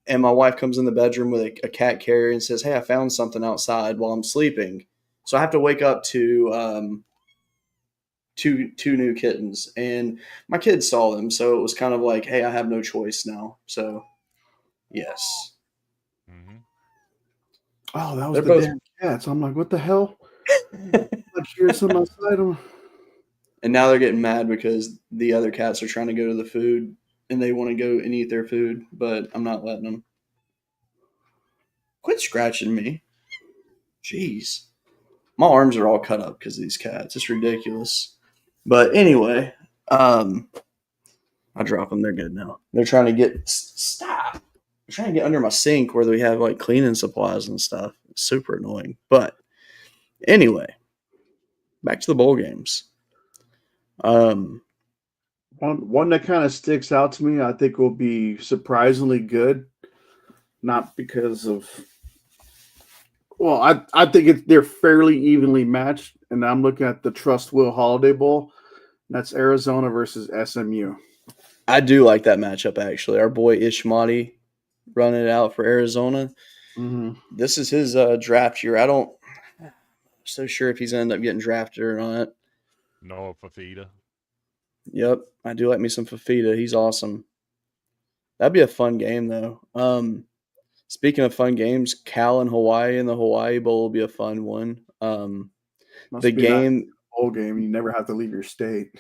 And my wife comes in the bedroom with a cat carrier and says, "Hey, I found something outside while I'm sleeping." So I have to wake up to two new kittens, and my kids saw them, so it was kind of like, hey, I have no choice now. So yes, Mm-hmm. Oh, that was they're the both. damn cats. I'm like, what the hell? I'm curious on my side. And now they're getting mad because the other cats are trying to go to the food and they want to go and eat their food, but I'm not letting them. Quit scratching me. Jeez. My arms are all cut up because of these cats. It's ridiculous. But anyway, I drop them. They're good now. They're trying to get stop. They're trying to get under my sink where we have like cleaning supplies and stuff. It's super annoying. But anyway, back to the bowl games. Um, One that kind of sticks out to me, I think will be surprisingly good. Not because of I think they're fairly evenly matched, and I'm looking at the Trust Will Holiday Bowl. That's Arizona versus SMU. I do like that matchup actually. Our boy Ishmati running it out for Arizona. Mm-hmm. This is his draft year. I don't so sure if he's gonna end up getting drafted or not. Noah Fafita. Yep, I do like me some Fafita. He's awesome. That'd be a fun game though. Speaking of fun games, Cal and Hawaii in the Hawaii Bowl will be a fun one. Must The be nice game, bowl game. You never have to leave your state.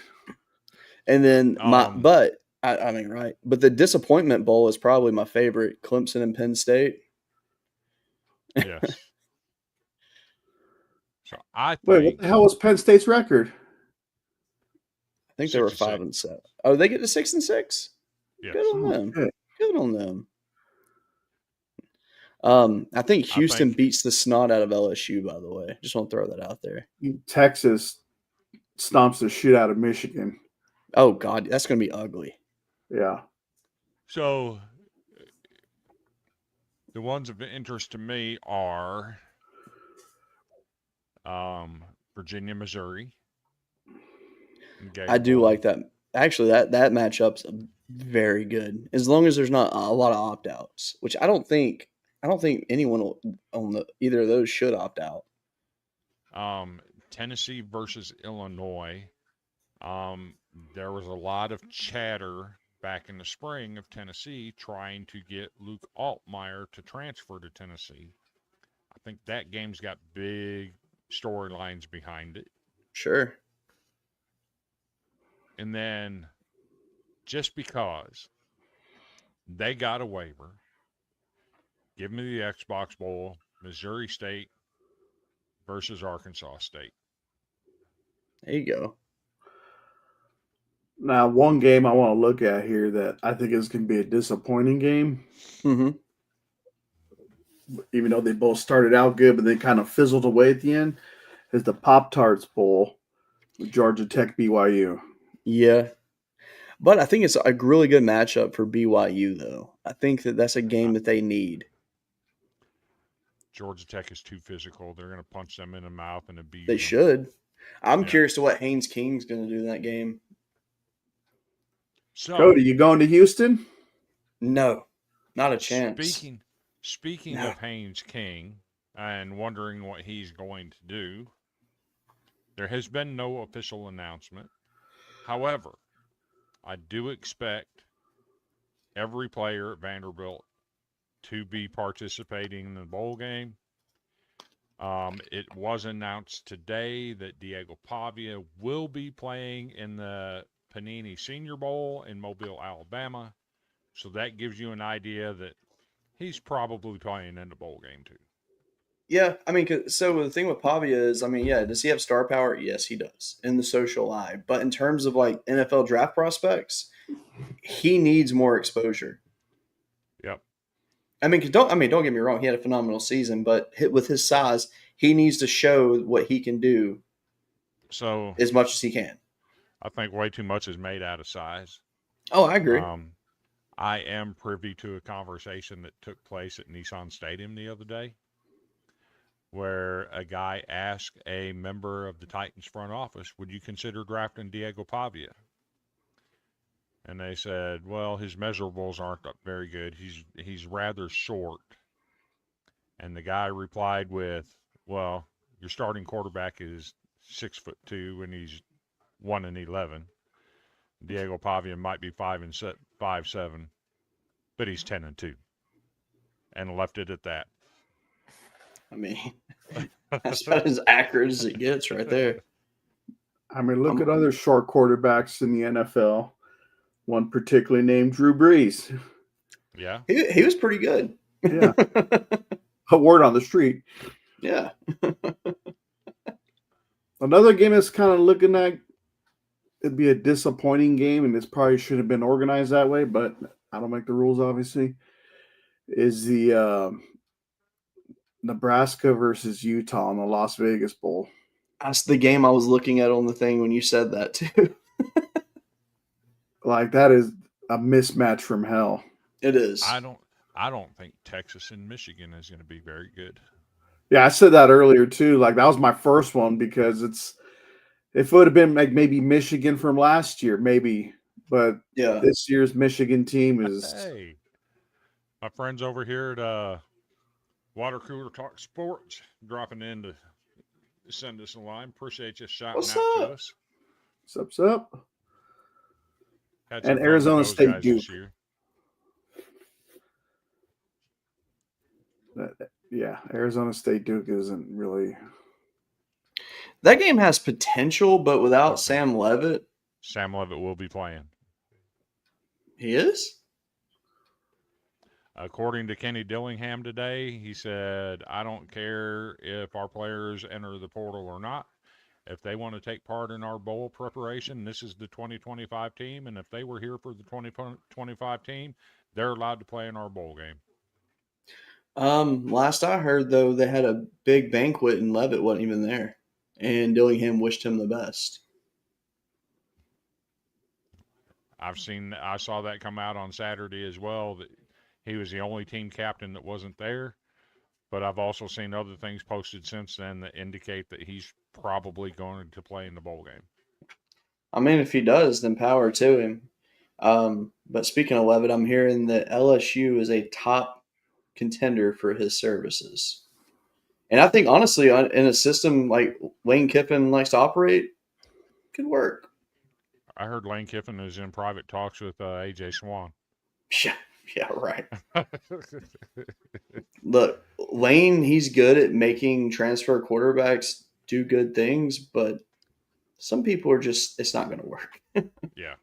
and then Um, I mean, right. But the Disappointment Bowl is probably my favorite. Clemson and Penn State. Yes. So I Wait, what think the hell was Penn State's record? I think they were 6-6. 5-7. Oh, they get to 6-6. Yes. Good on Oh, them. shit. Good on them. I think I Houston think beats the snot out of LSU. By the way, just want to throw that out there. Texas stomps the shit out of Michigan. Oh God, that's going to be ugly. Yeah. so. The ones of interest to me are Virginia, Missouri. I do like that. Actually, that matchup's very good. As long as there's not a lot of opt outs, which I don't think anyone on either of those should opt out. Tennessee versus Illinois. There was a lot of chatter back in the spring of Tennessee trying to get Luke Altmaier to transfer to Tennessee. I think that game's got big storylines behind it. Sure. And then just because they got a waiver, give me the Xbox Bowl, Missouri State versus Arkansas State. There you go. Now, one game I want to look at here that I think is going to be a disappointing game, Mm-hmm. even though they both started out good, but they kind of fizzled away at the end, is the Pop Tarts Bowl with Georgia Tech BYU. Yeah. But I think it's a really good matchup for BYU, though. I think that's a game that they need. Georgia Tech is too physical. They're going to punch them in the mouth and abuse They them. should. I'm Yeah. curious to what Haynes King's going to do in that game. So, Cody, you going to Houston? No, not a chance. Speaking No. of Haynes King and wondering what he's going to do, there has been no official announcement. However, I do expect every player at Vanderbilt to be participating in the bowl game. It was announced today that Diego Pavia will be playing in the Panini Senior Bowl in Mobile, Alabama. So that gives you an idea that he's probably playing in the bowl game too. Yeah, I mean, so the thing with Pavia is, I mean, yeah, does he have star power? Yes, he does in the social eye. But in terms of like NFL draft prospects, he needs more exposure. Yep. I mean, don't get me wrong, he had a phenomenal season, but with his size, he needs to show what he can do So as much as he can. I think way too much is made out of size. Oh, I agree. I am privy to a conversation that took place at Nissan Stadium the other day where a guy asked a member of the Titans front office, would you consider drafting Diego Pavia? And they said, well, his measurables aren't very good. He's rather short. And the guy replied with, well, your starting quarterback is 6'2" and he's 1-11. Diego Pavia might be 5-7, but he's 10-2, and left it at that. I mean, that's about as accurate as it gets right there. I mean, look at other short quarterbacks in the NFL. One particularly named Drew Brees. Yeah. He was pretty good. Yeah. A word on the street. Yeah. Another game that's kind of looking like it'd be a disappointing game, and this probably should have been organized that way, but I don't make the rules, obviously, is the Nebraska versus Utah in the Las Vegas Bowl. That's the game I was looking at on the thing when you said that too. Like, that is a mismatch from hell. It is. I don't think Texas and Michigan is going to be very good. Yeah, I said that earlier too. Like, that was my first one because if it would have been like maybe Michigan from last year, maybe, but yeah. this year's Michigan team is. Hey, my friends over here at Water Cooler Talk Sports dropping in to send us a line. Appreciate you shouting What's out up? to us. What's up? Had And some fun with Arizona those State guys Duke. this year. Yeah, Arizona State Duke isn't really. That game has potential, but without Sam Levitt. Sam Levitt will be playing. He is? According to Kenny Dillingham today, he said, I don't care if our players enter the portal or not. If they want to take part in our bowl preparation, this is the 2025 team. And if they were here for the 2025 team, they're allowed to play in our bowl game. Last I heard, though, they had a big banquet and Levitt wasn't even there. And Dillingham wished him the best. I saw that come out on Saturday as well, that he was the only team captain that wasn't there. But I've also seen other things posted since then that indicate that he's probably going to play in the bowl game. I mean, if he does, then power to him. But speaking of Levitt, I'm hearing that LSU is a top contender for his services. And I think, honestly, in a system like Lane Kiffin likes to operate, could work. I heard Lane Kiffin is in private talks with A.J. Swan. Yeah, right. Look, Lane, he's good at making transfer quarterbacks do good things, but some people are just, it's not going to work. Yeah.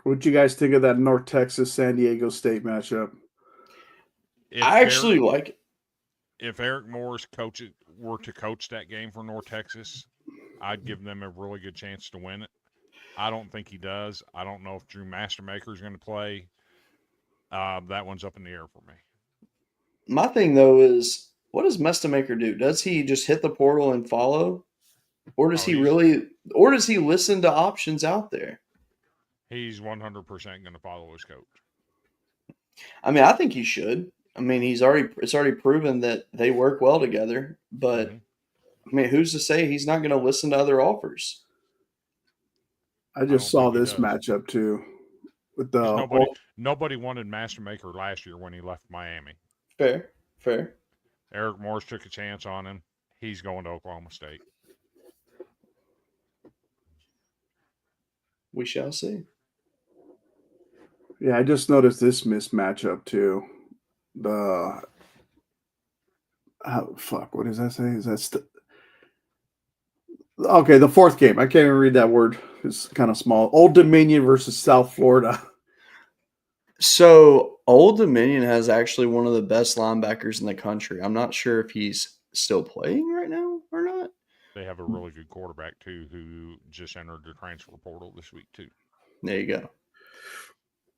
What'd you guys think of that North Texas San Diego State matchup? I actually like it. If Eric Morris were to coach that game for North Texas, I'd give them a really good chance to win it. I don't think he does. I don't know if Drew Mastermaker is going to play. That one's up in the air for me. My thing, though, is what does Mastermaker do? Does he just hit the portal and follow? Or does he listen to options out there? He's 100% going to follow his coach. I mean, I think he should. I mean, it's already proven that they work well together. But I mean, who's to say he's not going to listen to other offers? I just saw this matchup too. With the nobody wanted Mastermaker last year when he left Miami. Fair. Eric Morris took a chance on him. He's going to Oklahoma State. We shall see. Yeah, I just noticed this mismatchup too. What does that say? Is that okay? The fourth game. I can't even read that word. It's kind of small. Old Dominion versus South Florida. So Old Dominion has actually one of the best linebackers in the country. I'm not sure if he's still playing right now or not. They have a really good quarterback too, who just entered the transfer portal this week too. There you go.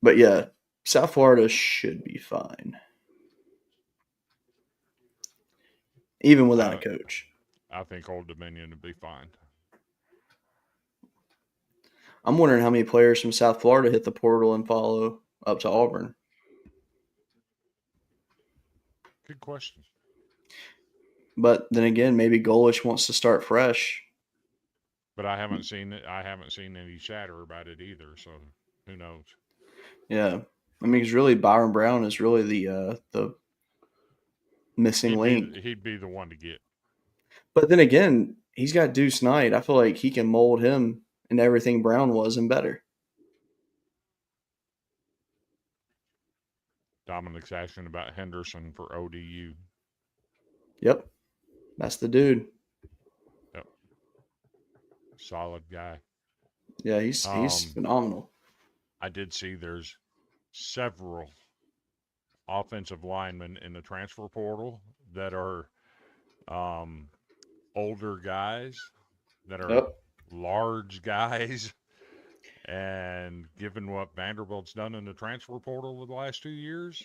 But yeah, South Florida should be fine. Even without a coach. I think Old Dominion would be fine. I'm wondering how many players from South Florida hit the portal and follow up to Auburn. Good question. But then again, maybe Golish wants to start fresh. But I haven't seen it. I haven't seen any chatter about it either. So who knows? Yeah, I mean, because really Byron Brown is really the missing link. He'd be the one to get. But then again, he's got Deuce Knight. I feel like he can mold him into everything Brown was and better. Dominic's asking about Henderson for ODU. Yep. That's the dude. Yep. Solid guy. Yeah, he's phenomenal. I did see there's several offensive linemen in the transfer portal that are older guys, that are large guys. And given what Vanderbilt's done in the transfer portal the last 2 years,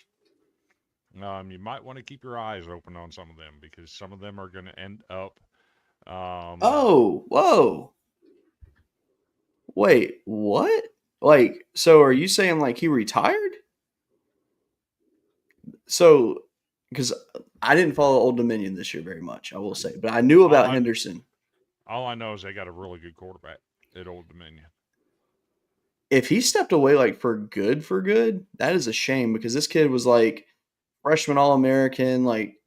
you might want to keep your eyes open on some of them, because some of them are going to end up. Whoa. Wait, what? Like, so are you saying like he retired? So, because I didn't follow Old Dominion this year very much, I will say, but I knew about Henderson. All I know is they got a really good quarterback at Old Dominion. If he stepped away like for good, that is a shame, because this kid was like freshman All-American, like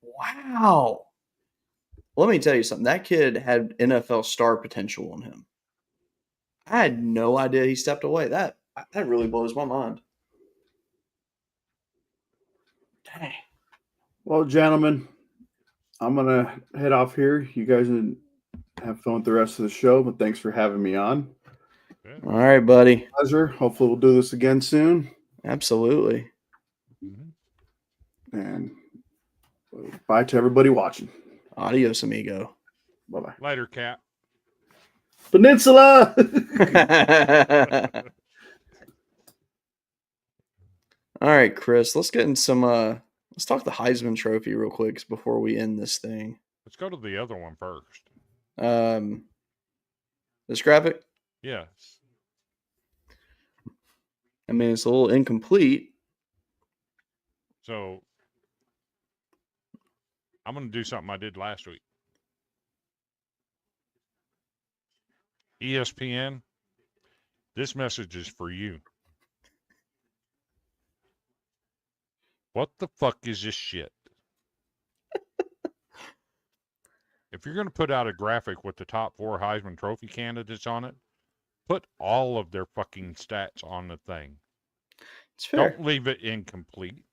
wow. Let me tell you something. That kid had NFL star potential on him. I had no idea he stepped away. That really blows my mind. Dang. Well, gentlemen, I'm going to head off here. You guys have fun with the rest of the show, but thanks for having me on. Yeah. All right, buddy. Pleasure. Hopefully we'll do this again soon. Absolutely. Mm-hmm. And bye to everybody watching. Adios, amigo. Bye-bye. Later, Cap. Peninsula! All right, Chris, let's get in some let's talk the Heisman Trophy real quick before we end this thing. Let's go to the other one first. This graphic? Yes. I mean, it's a little incomplete. So I'm going to do something I did last week. ESPN, this message is for you. What the fuck is this shit? If you're going to put out a graphic with the top 4 Heisman Trophy candidates on it, put all of their fucking stats on the thing. It's fair. Don't leave it incomplete.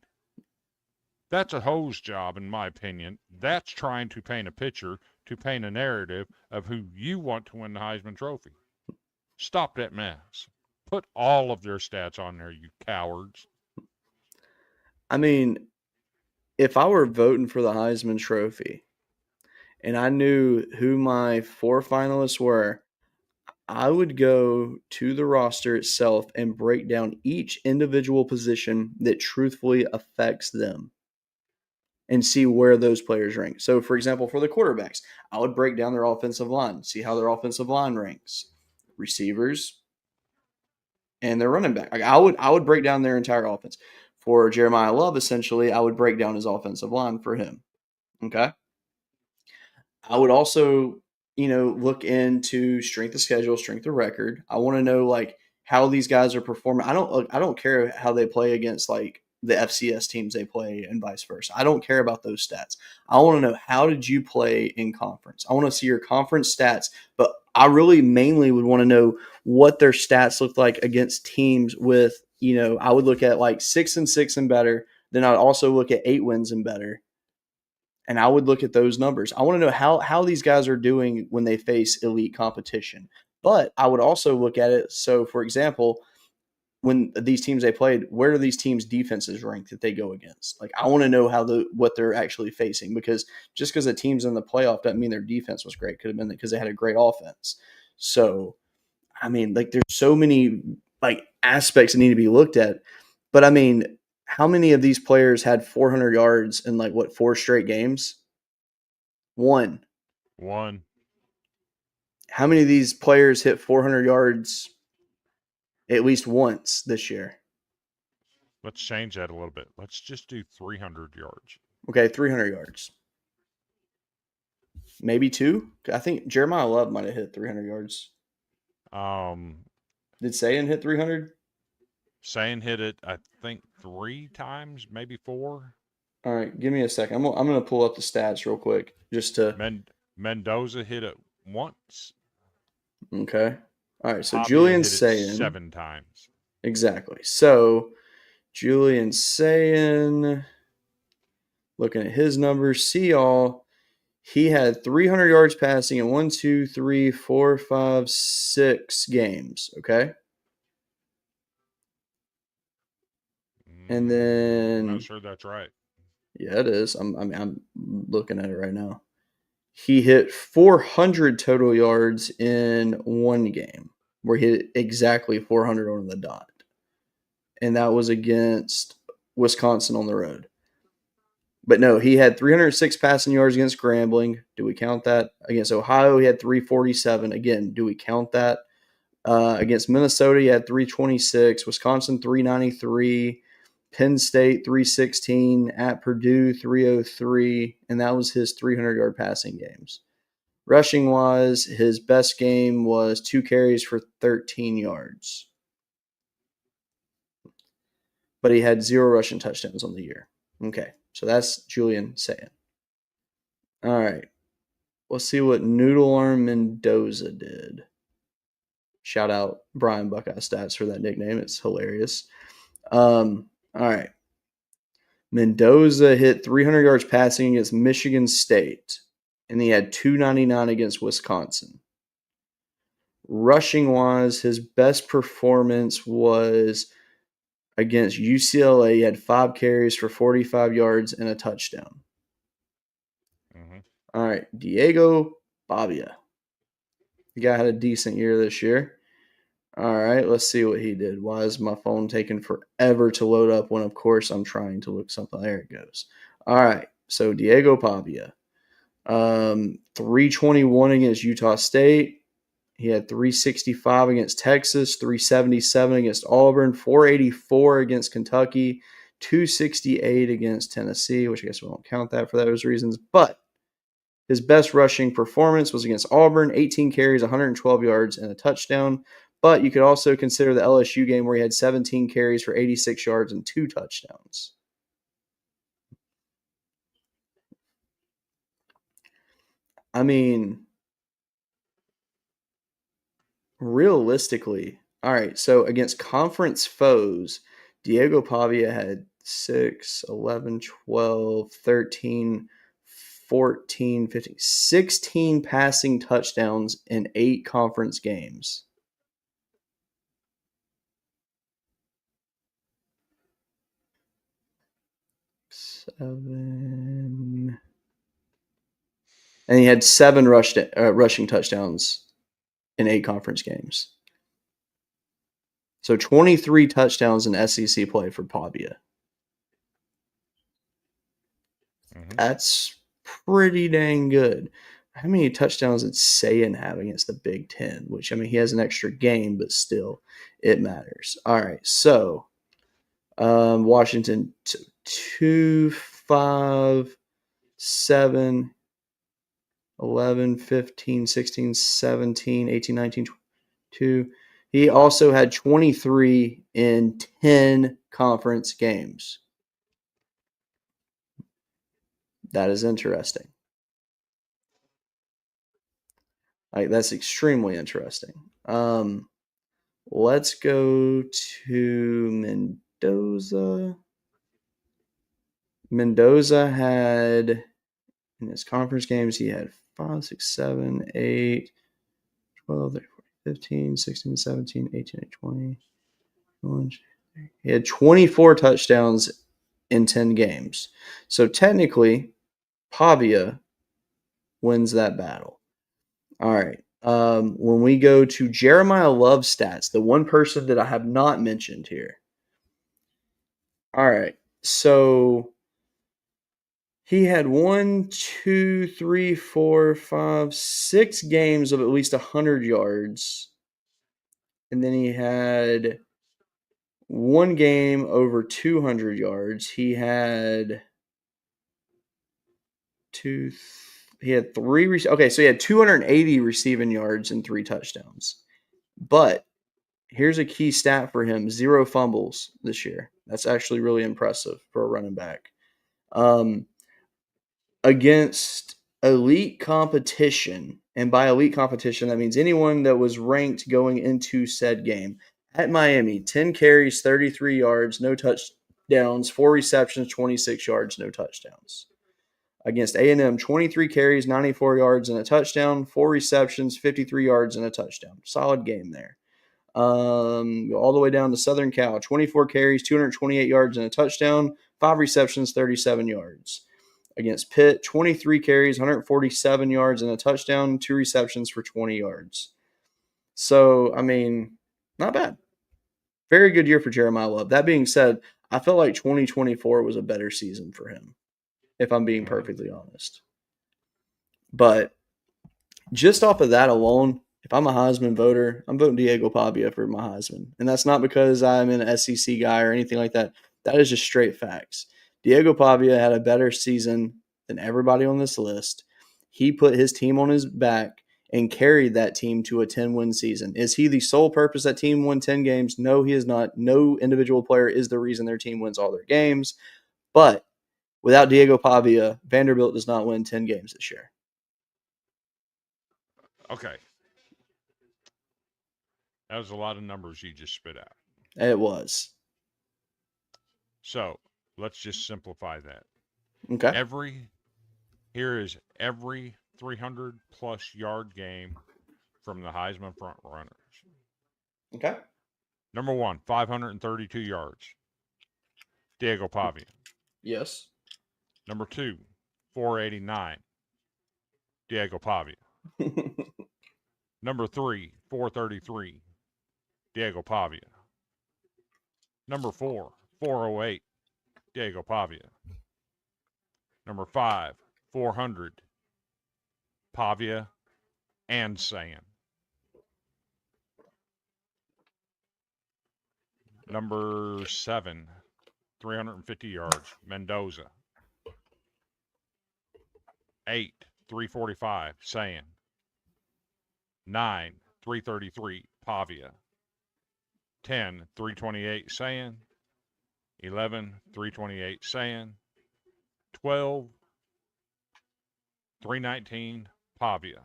That's a hose job, in my opinion. That's trying to paint a picture, to paint a narrative of who you want to win the Heisman Trophy. Stop that mess. Put all of their stats on there, you cowards. I mean, if I were voting for the Heisman Trophy and I knew who my 4 finalists were, I would go to the roster itself and break down each individual position that truthfully affects them and see where those players rank. So, for example, for the quarterbacks, I would break down their offensive line, see how their offensive line ranks, receivers, and their running back. Like I would break down their entire offense. For Jeremiah Love, essentially, I would break down his offensive line for him. Okay. I would also, look into strength of schedule, strength of record. I want to know like how these guys are performing. I don't care how they play against like the FCS teams they play and vice versa. I don't care about those stats. I want to know, how did you play in conference? I want to see your conference stats, but I really mainly would want to know what their stats look like against teams with, I would look at like 6-6 and better. Then I'd also look at 8 wins and better. And I would look at those numbers. I want to know how these guys are doing when they face elite competition. But I would also look at it. So, for example, when these teams they played, where do these teams' defenses rank that they go against? Like, I want to know what they're actually facing, because just because a team's in the playoff doesn't mean their defense was great. Could have been because they had a great offense. So, I mean, like, there's so many like aspects that need to be looked at. But I mean, how many of these players had 400 yards in like 4 straight games? One. How many of these players hit 400 yards at least once this year? Let's change that a little bit. Let's just do 300 yards. Okay, 300 yards. Maybe 2. I think Jeremiah Love might have hit 300 yards. Did Sayin hit 300? Sayin hit it, I think, 3 times, maybe 4. All right, give me a second. I'm going to pull up the stats real quick just to. Mendoza hit it once. Okay. All right, so Pavia Julian's hit it saying 7 times. exactly. So Julian's saying, looking at his numbers, see y'all. He had 300 yards passing in 1, 2, 3, 4, 5, 6 games. Okay. And I'm not then, sure that's right. yeah, it is. I'm looking at it right now. He hit 400 total yards in one game where he hit exactly 400 on the dot. And that was against Wisconsin on the road. But no, he had 306 passing yards against Grambling. Do we count that? Against Ohio, he had 347. Again, do we count that? Against Minnesota, he had 326. Wisconsin, 393. Penn State, 316. At Purdue, 303. And that was his 300-yard passing games. Rushing wise, his best game was 2 carries for 13 yards. But he had 0 rushing touchdowns on the year. Okay, so that's Julian saying. All right, let's see what Noodle Arm Mendoza did. Shout out Brian Buckeye Stats for that nickname. It's hilarious. All right. Mendoza hit 300 yards passing against Michigan State, and he had 299 against Wisconsin. Rushing wise, his best performance was against UCLA. He had 5 carries for 45 yards and a touchdown. Mm-hmm. All right, Diego Pavia. The guy had a decent year this year. All right, let's see what he did. Why is my phone taking forever to load up when, of course, I'm trying to look something? There it goes. All right, so Diego Pavia. 321 against Utah State. He had 365 against Texas, 377 against Auburn, 484 against Kentucky, 268 against Tennessee, which I guess we won't count that for those reasons. But his best rushing performance was against Auburn, 18 carries, 112 yards, and a touchdown. But you could also consider the LSU game where he had 17 carries for 86 yards and 2 touchdowns. I mean, realistically, all right, so against conference foes, Diego Pavia had 6, 11, 12, 13, 14, 15, 16 passing touchdowns in 8 conference games. Seven. And he had 7 rushing touchdowns in 8 conference games. So 23 touchdowns in SEC play for Pavia. Mm-hmm. That's pretty dang good. How many touchdowns did Sayan have against the Big Ten? Which, I mean, he has an extra game, but still, it matters. All right, so Washington 2, 5, 7, 11, 15, 16, 17, 18, 19, 22. He also had 23 in 10 conference games. That is interesting. Like, that's extremely interesting. Let's go to Mendoza. Mendoza had, in his conference games, he had 5, 6, 7, 8, 12, 13, 14, 15, 16, 17, 18, 20. He had 24 touchdowns in 10 games. So technically, Pavia wins that battle. All right. When we go to Jeremiah Love stats, the one person that I have not mentioned here. All right. So he had 1, 2, 3, 4, 5, 6 games of at least 100 yards. And then he had 1 game over 200 yards. He had 3. Okay, so he had 280 receiving yards and 3 touchdowns. But here's a key stat for him: 0 fumbles this year. That's actually really impressive for a running back. Um, against elite competition, and by elite competition, that means anyone that was ranked going into said game. At Miami, 10 carries, 33 yards, no touchdowns, 4 receptions, 26 yards, no touchdowns. Against A&M, 23 carries, 94 yards, and a touchdown, 4 receptions, 53 yards, and a touchdown. Solid game there. Go all the way down to Southern Cal, 24 carries, 228 yards, and a touchdown, 5 receptions, 37 yards. Against Pitt, 23 carries, 147 yards, and a touchdown, 2 receptions for 20 yards. So, I mean, not bad. Very good year for Jeremiah Love. That being said, I felt like 2024 was a better season for him, if I'm being perfectly honest. But just off of that alone, if I'm a Heisman voter, I'm voting Diego Pavia for my Heisman. And that's not because I'm an SEC guy or anything like that. That is just straight facts. Diego Pavia had a better season than everybody on this list. He put his team on his back and carried that team to a 10-win season. Is he the sole purpose that team won 10 games? No, he is not. No individual player is the reason their team wins all their games. But without Diego Pavia, Vanderbilt does not win 10 games this year. Okay. That was a lot of numbers you just spit out. It was. So let's just simplify that. Okay. Here is every 300 plus yard game from the Heisman front runners. Okay. Number 1, 532 yards. Diego Pavia. Yes. Number 2, 489. Diego Pavia. Number 3, 433. Diego Pavia. Number 4, 408. Diego Pavia. Number 5, 400. Pavia and Sand. Number 7, 350 yards, Mendoza. 8, 345, Sand. 9, 333, Pavia. 10, 328, Sand. 11, 328, Sand. 12, 319, Pavia.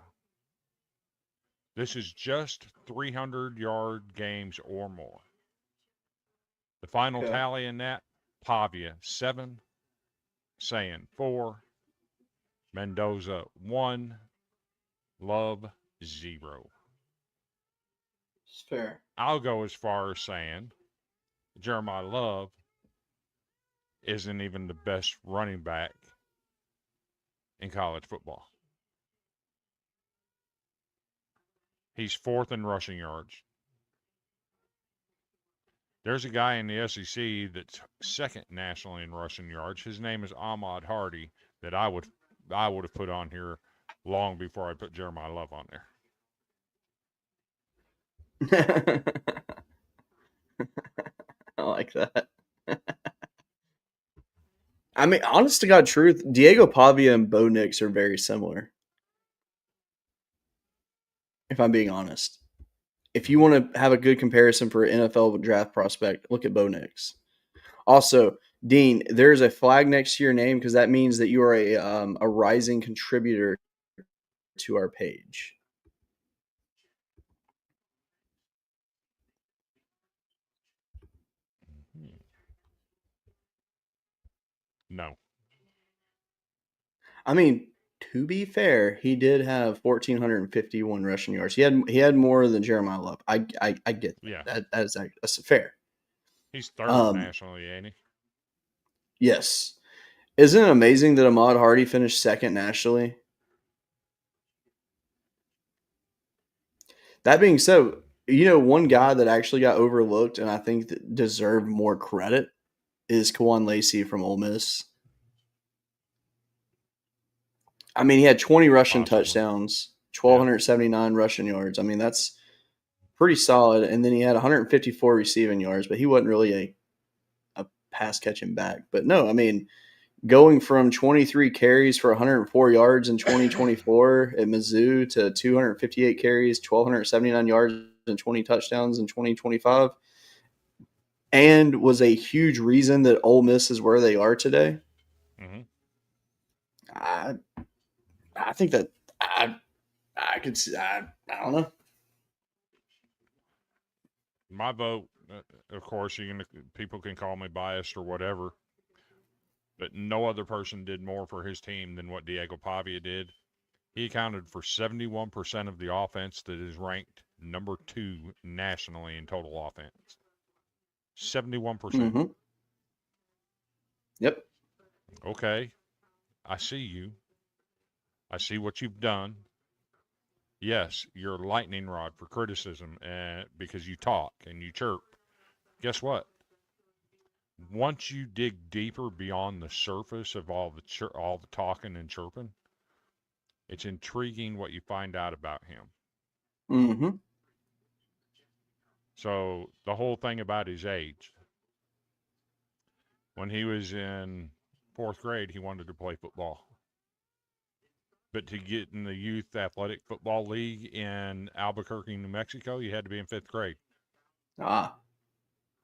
This is just 300-yard games or more. The final tally in that, Pavia 7, Sand 4, Mendoza 1, Love 0. It's fair. I'll go as far as saying Jeremiah Love isn't even the best running back in college football. He's 4th in rushing yards. There's a guy in the SEC that's 2nd nationally in rushing yards. His name is Ahmad Hardy that I would have put on here long before I put Jeremiah Love on there. I like that. I mean, honest to God truth, Diego Pavia and Bo Nix are very similar. If I'm being honest. If you want to have a good comparison for an NFL draft prospect, look at Bo Nix. Also, Dean, there's a flag next to your name because that means that you are a rising contributor to our page. No. I mean, to be fair, he did have 1,451 rushing yards. He had more than Jeremiah Love. I get that. Yeah. That's fair. He's 3rd nationally, ain't he? Yes. Isn't it amazing that Ahmad Hardy finished 2nd nationally? That being said, one guy that actually got overlooked and I think that deserved more credit is Kawan Lacey from Ole Miss. I mean, he had 20 rushing touchdowns, 1,279 rushing yards. I mean, that's pretty solid. And then he had 154 receiving yards, but he wasn't really a pass catching back. But no, I mean, going from 23 carries for 104 yards in 2024 at Mizzou to 258 carries, 1,279 yards and 20 touchdowns in 2025, and was a huge reason that Ole Miss is where they are today. Mm-hmm. I think that I could see. I don't know. My vote, of course, people can call me biased or whatever, but no other person did more for his team than what Diego Pavia did. He accounted for 71% of the offense that is ranked number 2 nationally in total offense. 71%. Mm-hmm. Yep. Okay, I see you. I see what you've done. Yes, you're a lightning rod for criticism because you talk and you chirp. Guess what? Once you dig deeper beyond the surface of all the talking and chirping, it's intriguing what you find out about him. Mm-hmm. So the whole thing about his age, when he was in 4th grade, he wanted to play football. But to get in the Youth Athletic Football League in Albuquerque, New Mexico, you had to be in 5th grade. Ah.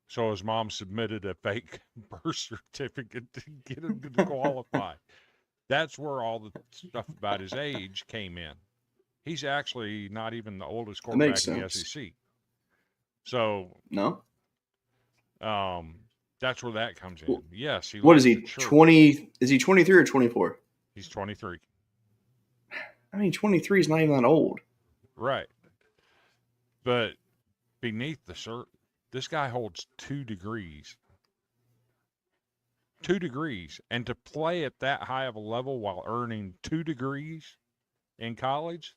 So his mom submitted a fake birth certificate to get him to qualify. That's where all the stuff about his age came in. He's actually not even the oldest That makes quarterback in the sense. SEC. So No. that's where that comes in. Yes, he What is likes to he? chirp. 20? Is he 23 or 24? He's 23. I mean, 23 is not even that old. Right. But beneath the shirt, this guy holds 2 degrees. 2 degrees. And to play at that high of a level while earning 2 degrees in college,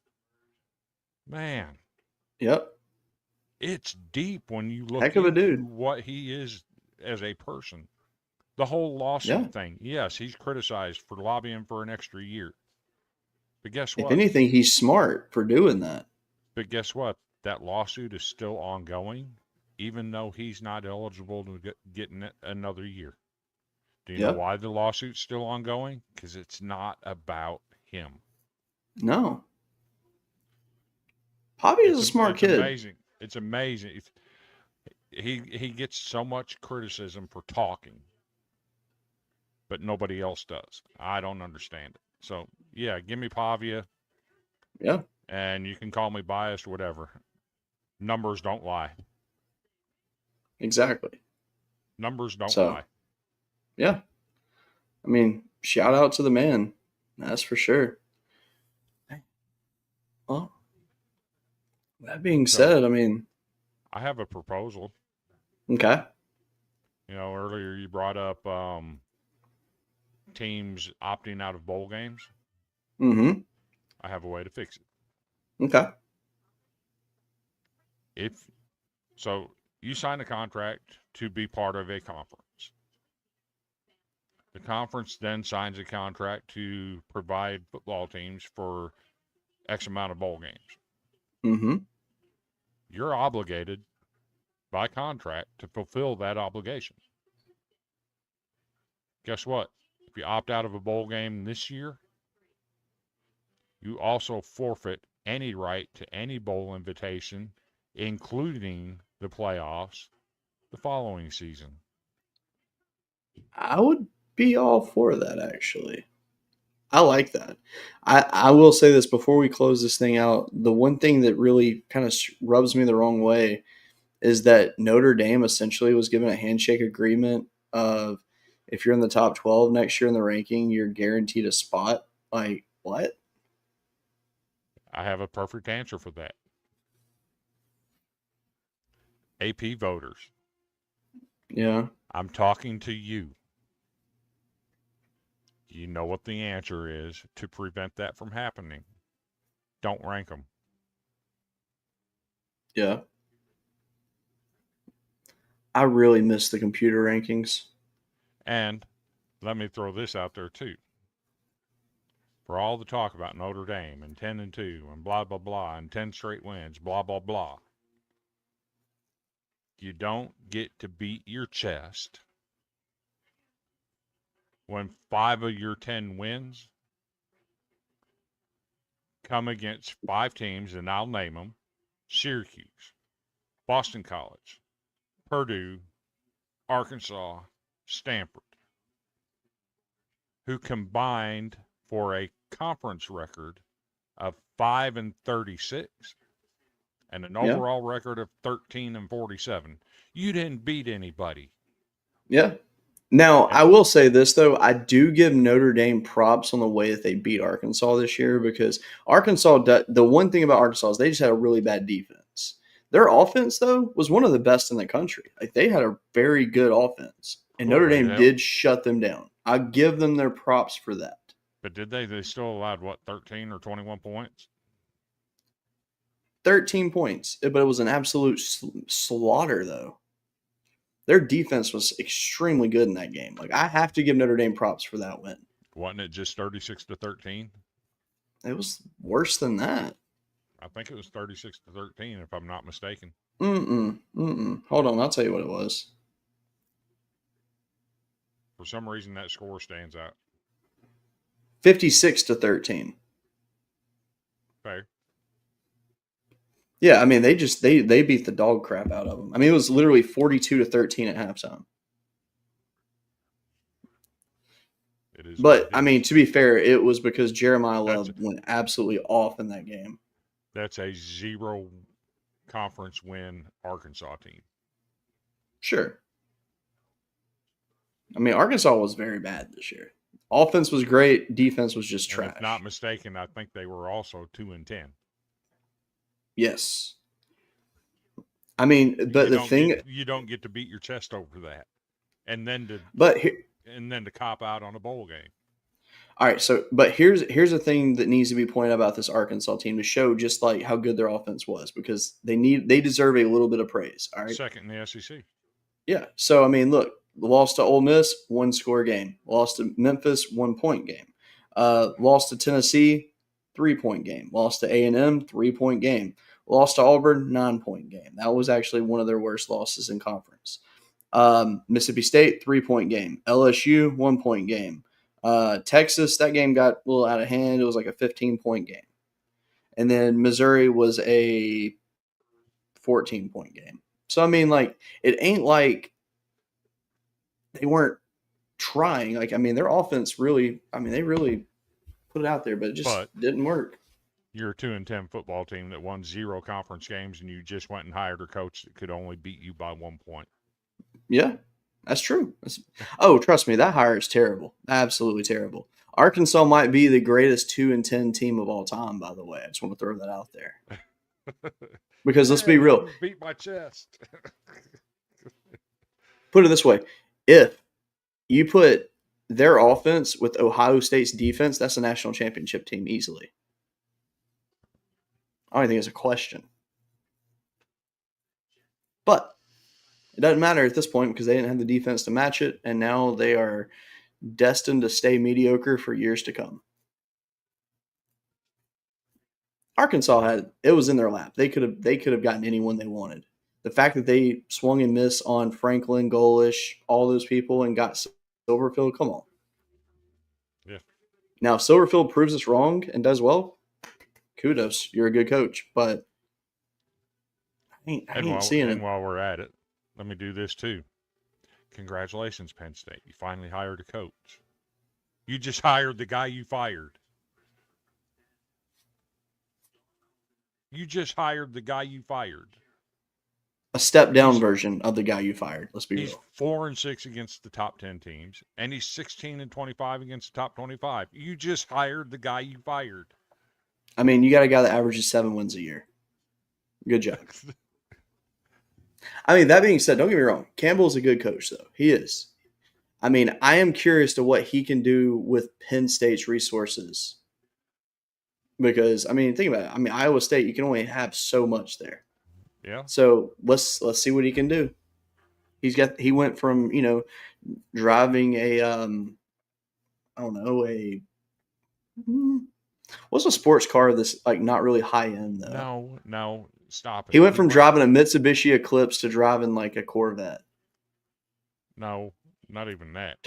man, Yep. it's deep when you look Heck of a into dude. what he is as a person. The whole lawsuit thing. Yes, he's criticized for lobbying for an extra year. But guess If what? anything, he's smart for doing that. But guess what? That lawsuit is still ongoing, even though he's not eligible to get another year. Do you know Yep. why the lawsuit's still ongoing? Because it's not about him. No. Poppy is a smart kid. Amazing. It's amazing. He gets so much criticism for talking, but nobody else does. I don't understand it. So yeah, give me Pavia. Yeah. And you can call me biased, whatever. Numbers don't lie. Exactly. Numbers don't lie. Yeah. I mean, shout out to the man. That's for sure. Well, that being said, I mean, I have a proposal. Okay. You know, earlier you brought up teams opting out of bowl games. Mm-hmm. I have a way to fix it. Okay. So you sign a contract to be part of a conference. The conference then signs a contract to provide football teams for X amount of bowl games. Mm-hmm. You're obligated by contract to fulfill that obligation. Guess what? If you opt out of a bowl game this year, you also forfeit any right to any bowl invitation, including the playoffs, the following season. I would be all for that, actually. I like that. I will say this before we close this thing out. The one thing that really kind of rubs me the wrong way is that Notre Dame essentially was given a handshake agreement of if you're in the top 12 next year in the ranking, you're guaranteed a spot. Like, what? I have a perfect answer for that. AP voters. Yeah. I'm talking to you. You know what the answer is to prevent that from happening. Don't rank them. Yeah. I really miss the computer rankings. And let me throw this out there too. For all the talk about Notre Dame and 10-2 and blah, blah, blah, and 10 straight wins, blah, blah, blah. You don't get to beat your chest when 5 of your 10 wins come against 5 teams, and I'll name them: Syracuse, Boston College, Purdue, Arkansas, Stanford. who combined for a conference record of 5-36 and an Yeah. overall record of 13-47. You didn't beat anybody. Yeah. Now, I will say this, though. I do give Notre Dame props on the way that they beat Arkansas this year because Arkansas, the one thing about Arkansas is they just had a really bad defense. Their offense, though, was one of the best in the country. Like, they had a very good offense, and Cool, Notre they Dame have- did shut them down. I give them their props for that. But did they? They still allowed, what, 13 or 21 points? 13 points, but it was an absolute slaughter, though. Their defense was extremely good in that game. Like, I have to give Notre Dame props for that win. Wasn't it just 36-13? It was worse than that. I think it was 36-13, if I'm not mistaken. Hold on, I'll tell you what it was. For some reason, that score stands out. 56-13. Fair. Yeah, I mean, they beat the dog crap out of them. I mean, it was literally 42-13 at halftime. It is. But I mean, to be fair, it was because Jeremiah Love went absolutely off in that game. That's a 0 conference win Arkansas team. Sure. I mean, Arkansas was very bad this year. Offense was great. Defense was just And trash. if not mistaken, I think they were also 2-10. Yes. I mean, but the thing you don't get to beat your chest over that, and then to cop out on a bowl game. All right, but here's the thing that needs to be pointed out about this Arkansas team to show just like how good their offense was because they deserve a little bit of praise. All right, second in the SEC. Yeah. So I mean, look, lost to Ole Miss, 1-score game. Lost to Memphis, 1-point game. Lost to Tennessee, 3-point game. Lost to A&M, 3-point game. Lost to Auburn, 9-point game. That was actually one of their worst losses in conference. Mississippi State, 3-point game. LSU, 1-point game. Texas, that game got a little out of hand. It was like a 15-point game. And then Missouri was a 14-point game. So, I mean, like, it ain't like they weren't trying. Like, I mean, their offense really, they really put it out there, but it just didn't work. You're a 2-10 football team that won 0 conference games, and you just went and hired a coach that could only beat you by 1 point. Yeah, that's true. Trust me, that hire is terrible. Absolutely terrible. Arkansas might be the greatest 2-10 team of all time, by the way. I just want to throw that out there. Because let's be real. Beat my chest. Put it this way. If you put their offense with Ohio State's defense, that's a national championship team easily. I don't think it's a question. But it doesn't matter at this point because they didn't have the defense to match it, and now they are destined to stay mediocre for years to come. Arkansas it was in their lap. They could have gotten anyone they wanted. The fact that they swung and missed on Franklin, Golish, all those people, and got Silverfield, come on. Yeah. Now, if Silverfield proves us wrong and does well, kudos. You're a good coach. But I ain't seeing it. And while we're at it, let me do this too. Congratulations, Penn State. You finally hired a coach. You just hired the guy you fired. You just hired the guy you fired. A step-down version of the guy you fired. Let's be real. He's 4-6 against the top 10 teams, and he's 16-25 against the top 25. You just hired the guy you fired. I mean, you got a guy that averages 7 wins a year. Good job. I mean, that being said, don't get me wrong. Campbell's a good coach, though. He is. I mean, I am curious to what he can do with Penn State's resources. Because, I mean, think about it. I mean, Iowa State, you can only have so much there. Yeah. So let's see what he can do. He went from, driving what's a sports car that's like not really high end though? No, stop it. He went from driving a Mitsubishi Eclipse to driving like a Corvette. No, not even that.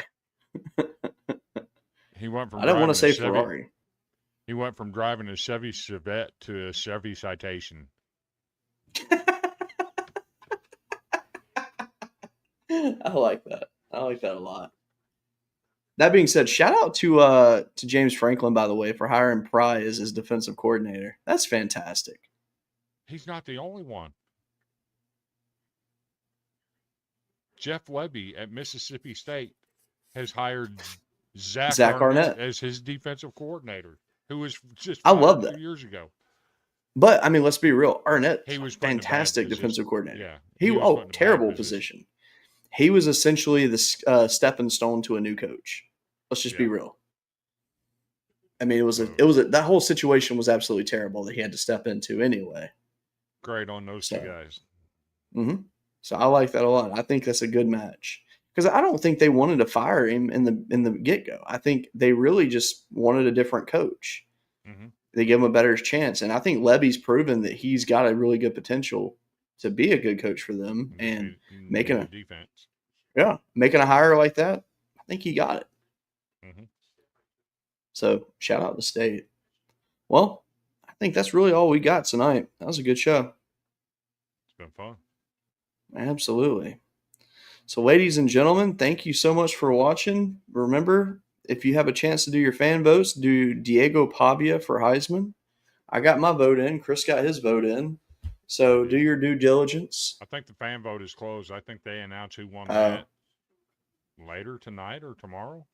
He went from I don't want to say Ferrari. He went from driving a Chevy Chevette to a Chevy Citation. I like that. I like that a lot. That being said, shout out to James Franklin, by the way, for hiring Pry as his defensive coordinator. That's fantastic. He's not the only one. Jeff Levy at Mississippi State has hired Zach Arnett as his defensive coordinator, who was just I love that 2 years ago. But I mean, let's be real. Arnett, He was put in a bad fantastic position. defensive coordinator. Yeah. He was put in a bad terrible position. He was essentially the stepping stone to a new coach. Let's just be real. I mean, that whole situation was absolutely terrible that he had to step into anyway. Great on those two guys. Mm-hmm. So I like that a lot. I think that's a good match because I don't think they wanted to fire him in the get-go. I think they really just wanted a different coach. Mm-hmm. They give him a better chance, and I think Levy's proven that he's got a really good potential to be a good coach for them. And making a defense, making a hire like that, I think he got it. Mm-hmm. So shout out to State. Well, I think that's really all we got tonight. That was a good show. It's been fun. Absolutely. So, ladies and gentlemen, thank you so much for watching. Remember, if you have a chance to do your fan votes, do Diego Pavia for Heisman. I got my vote in. Chris got his vote in. So do your due diligence. I think the fan vote is closed. I think they announce who won that later tonight or tomorrow.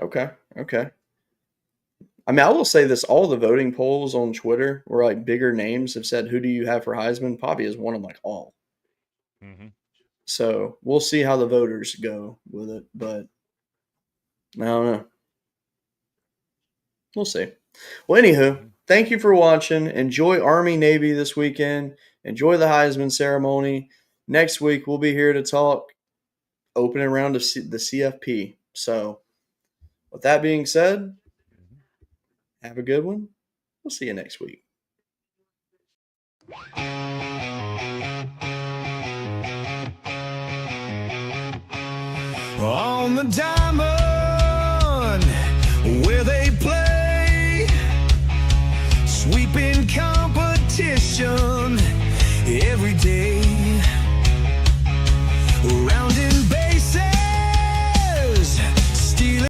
Okay. I mean, I will say this. All the voting polls on Twitter where like bigger names have said, who do you have for Heisman? Pavia is one of like all. Mm-hmm. So we'll see how the voters go with it, but I don't know. We'll see. Well, anywho, thank you for watching. Enjoy Army-Navy this weekend. Enjoy the Heisman ceremony. Next week, we'll be here to talk opening round of the CFP. So with that being said, have a good one. We'll see you next week. On the diamond where they play, sweeping competition every day. Around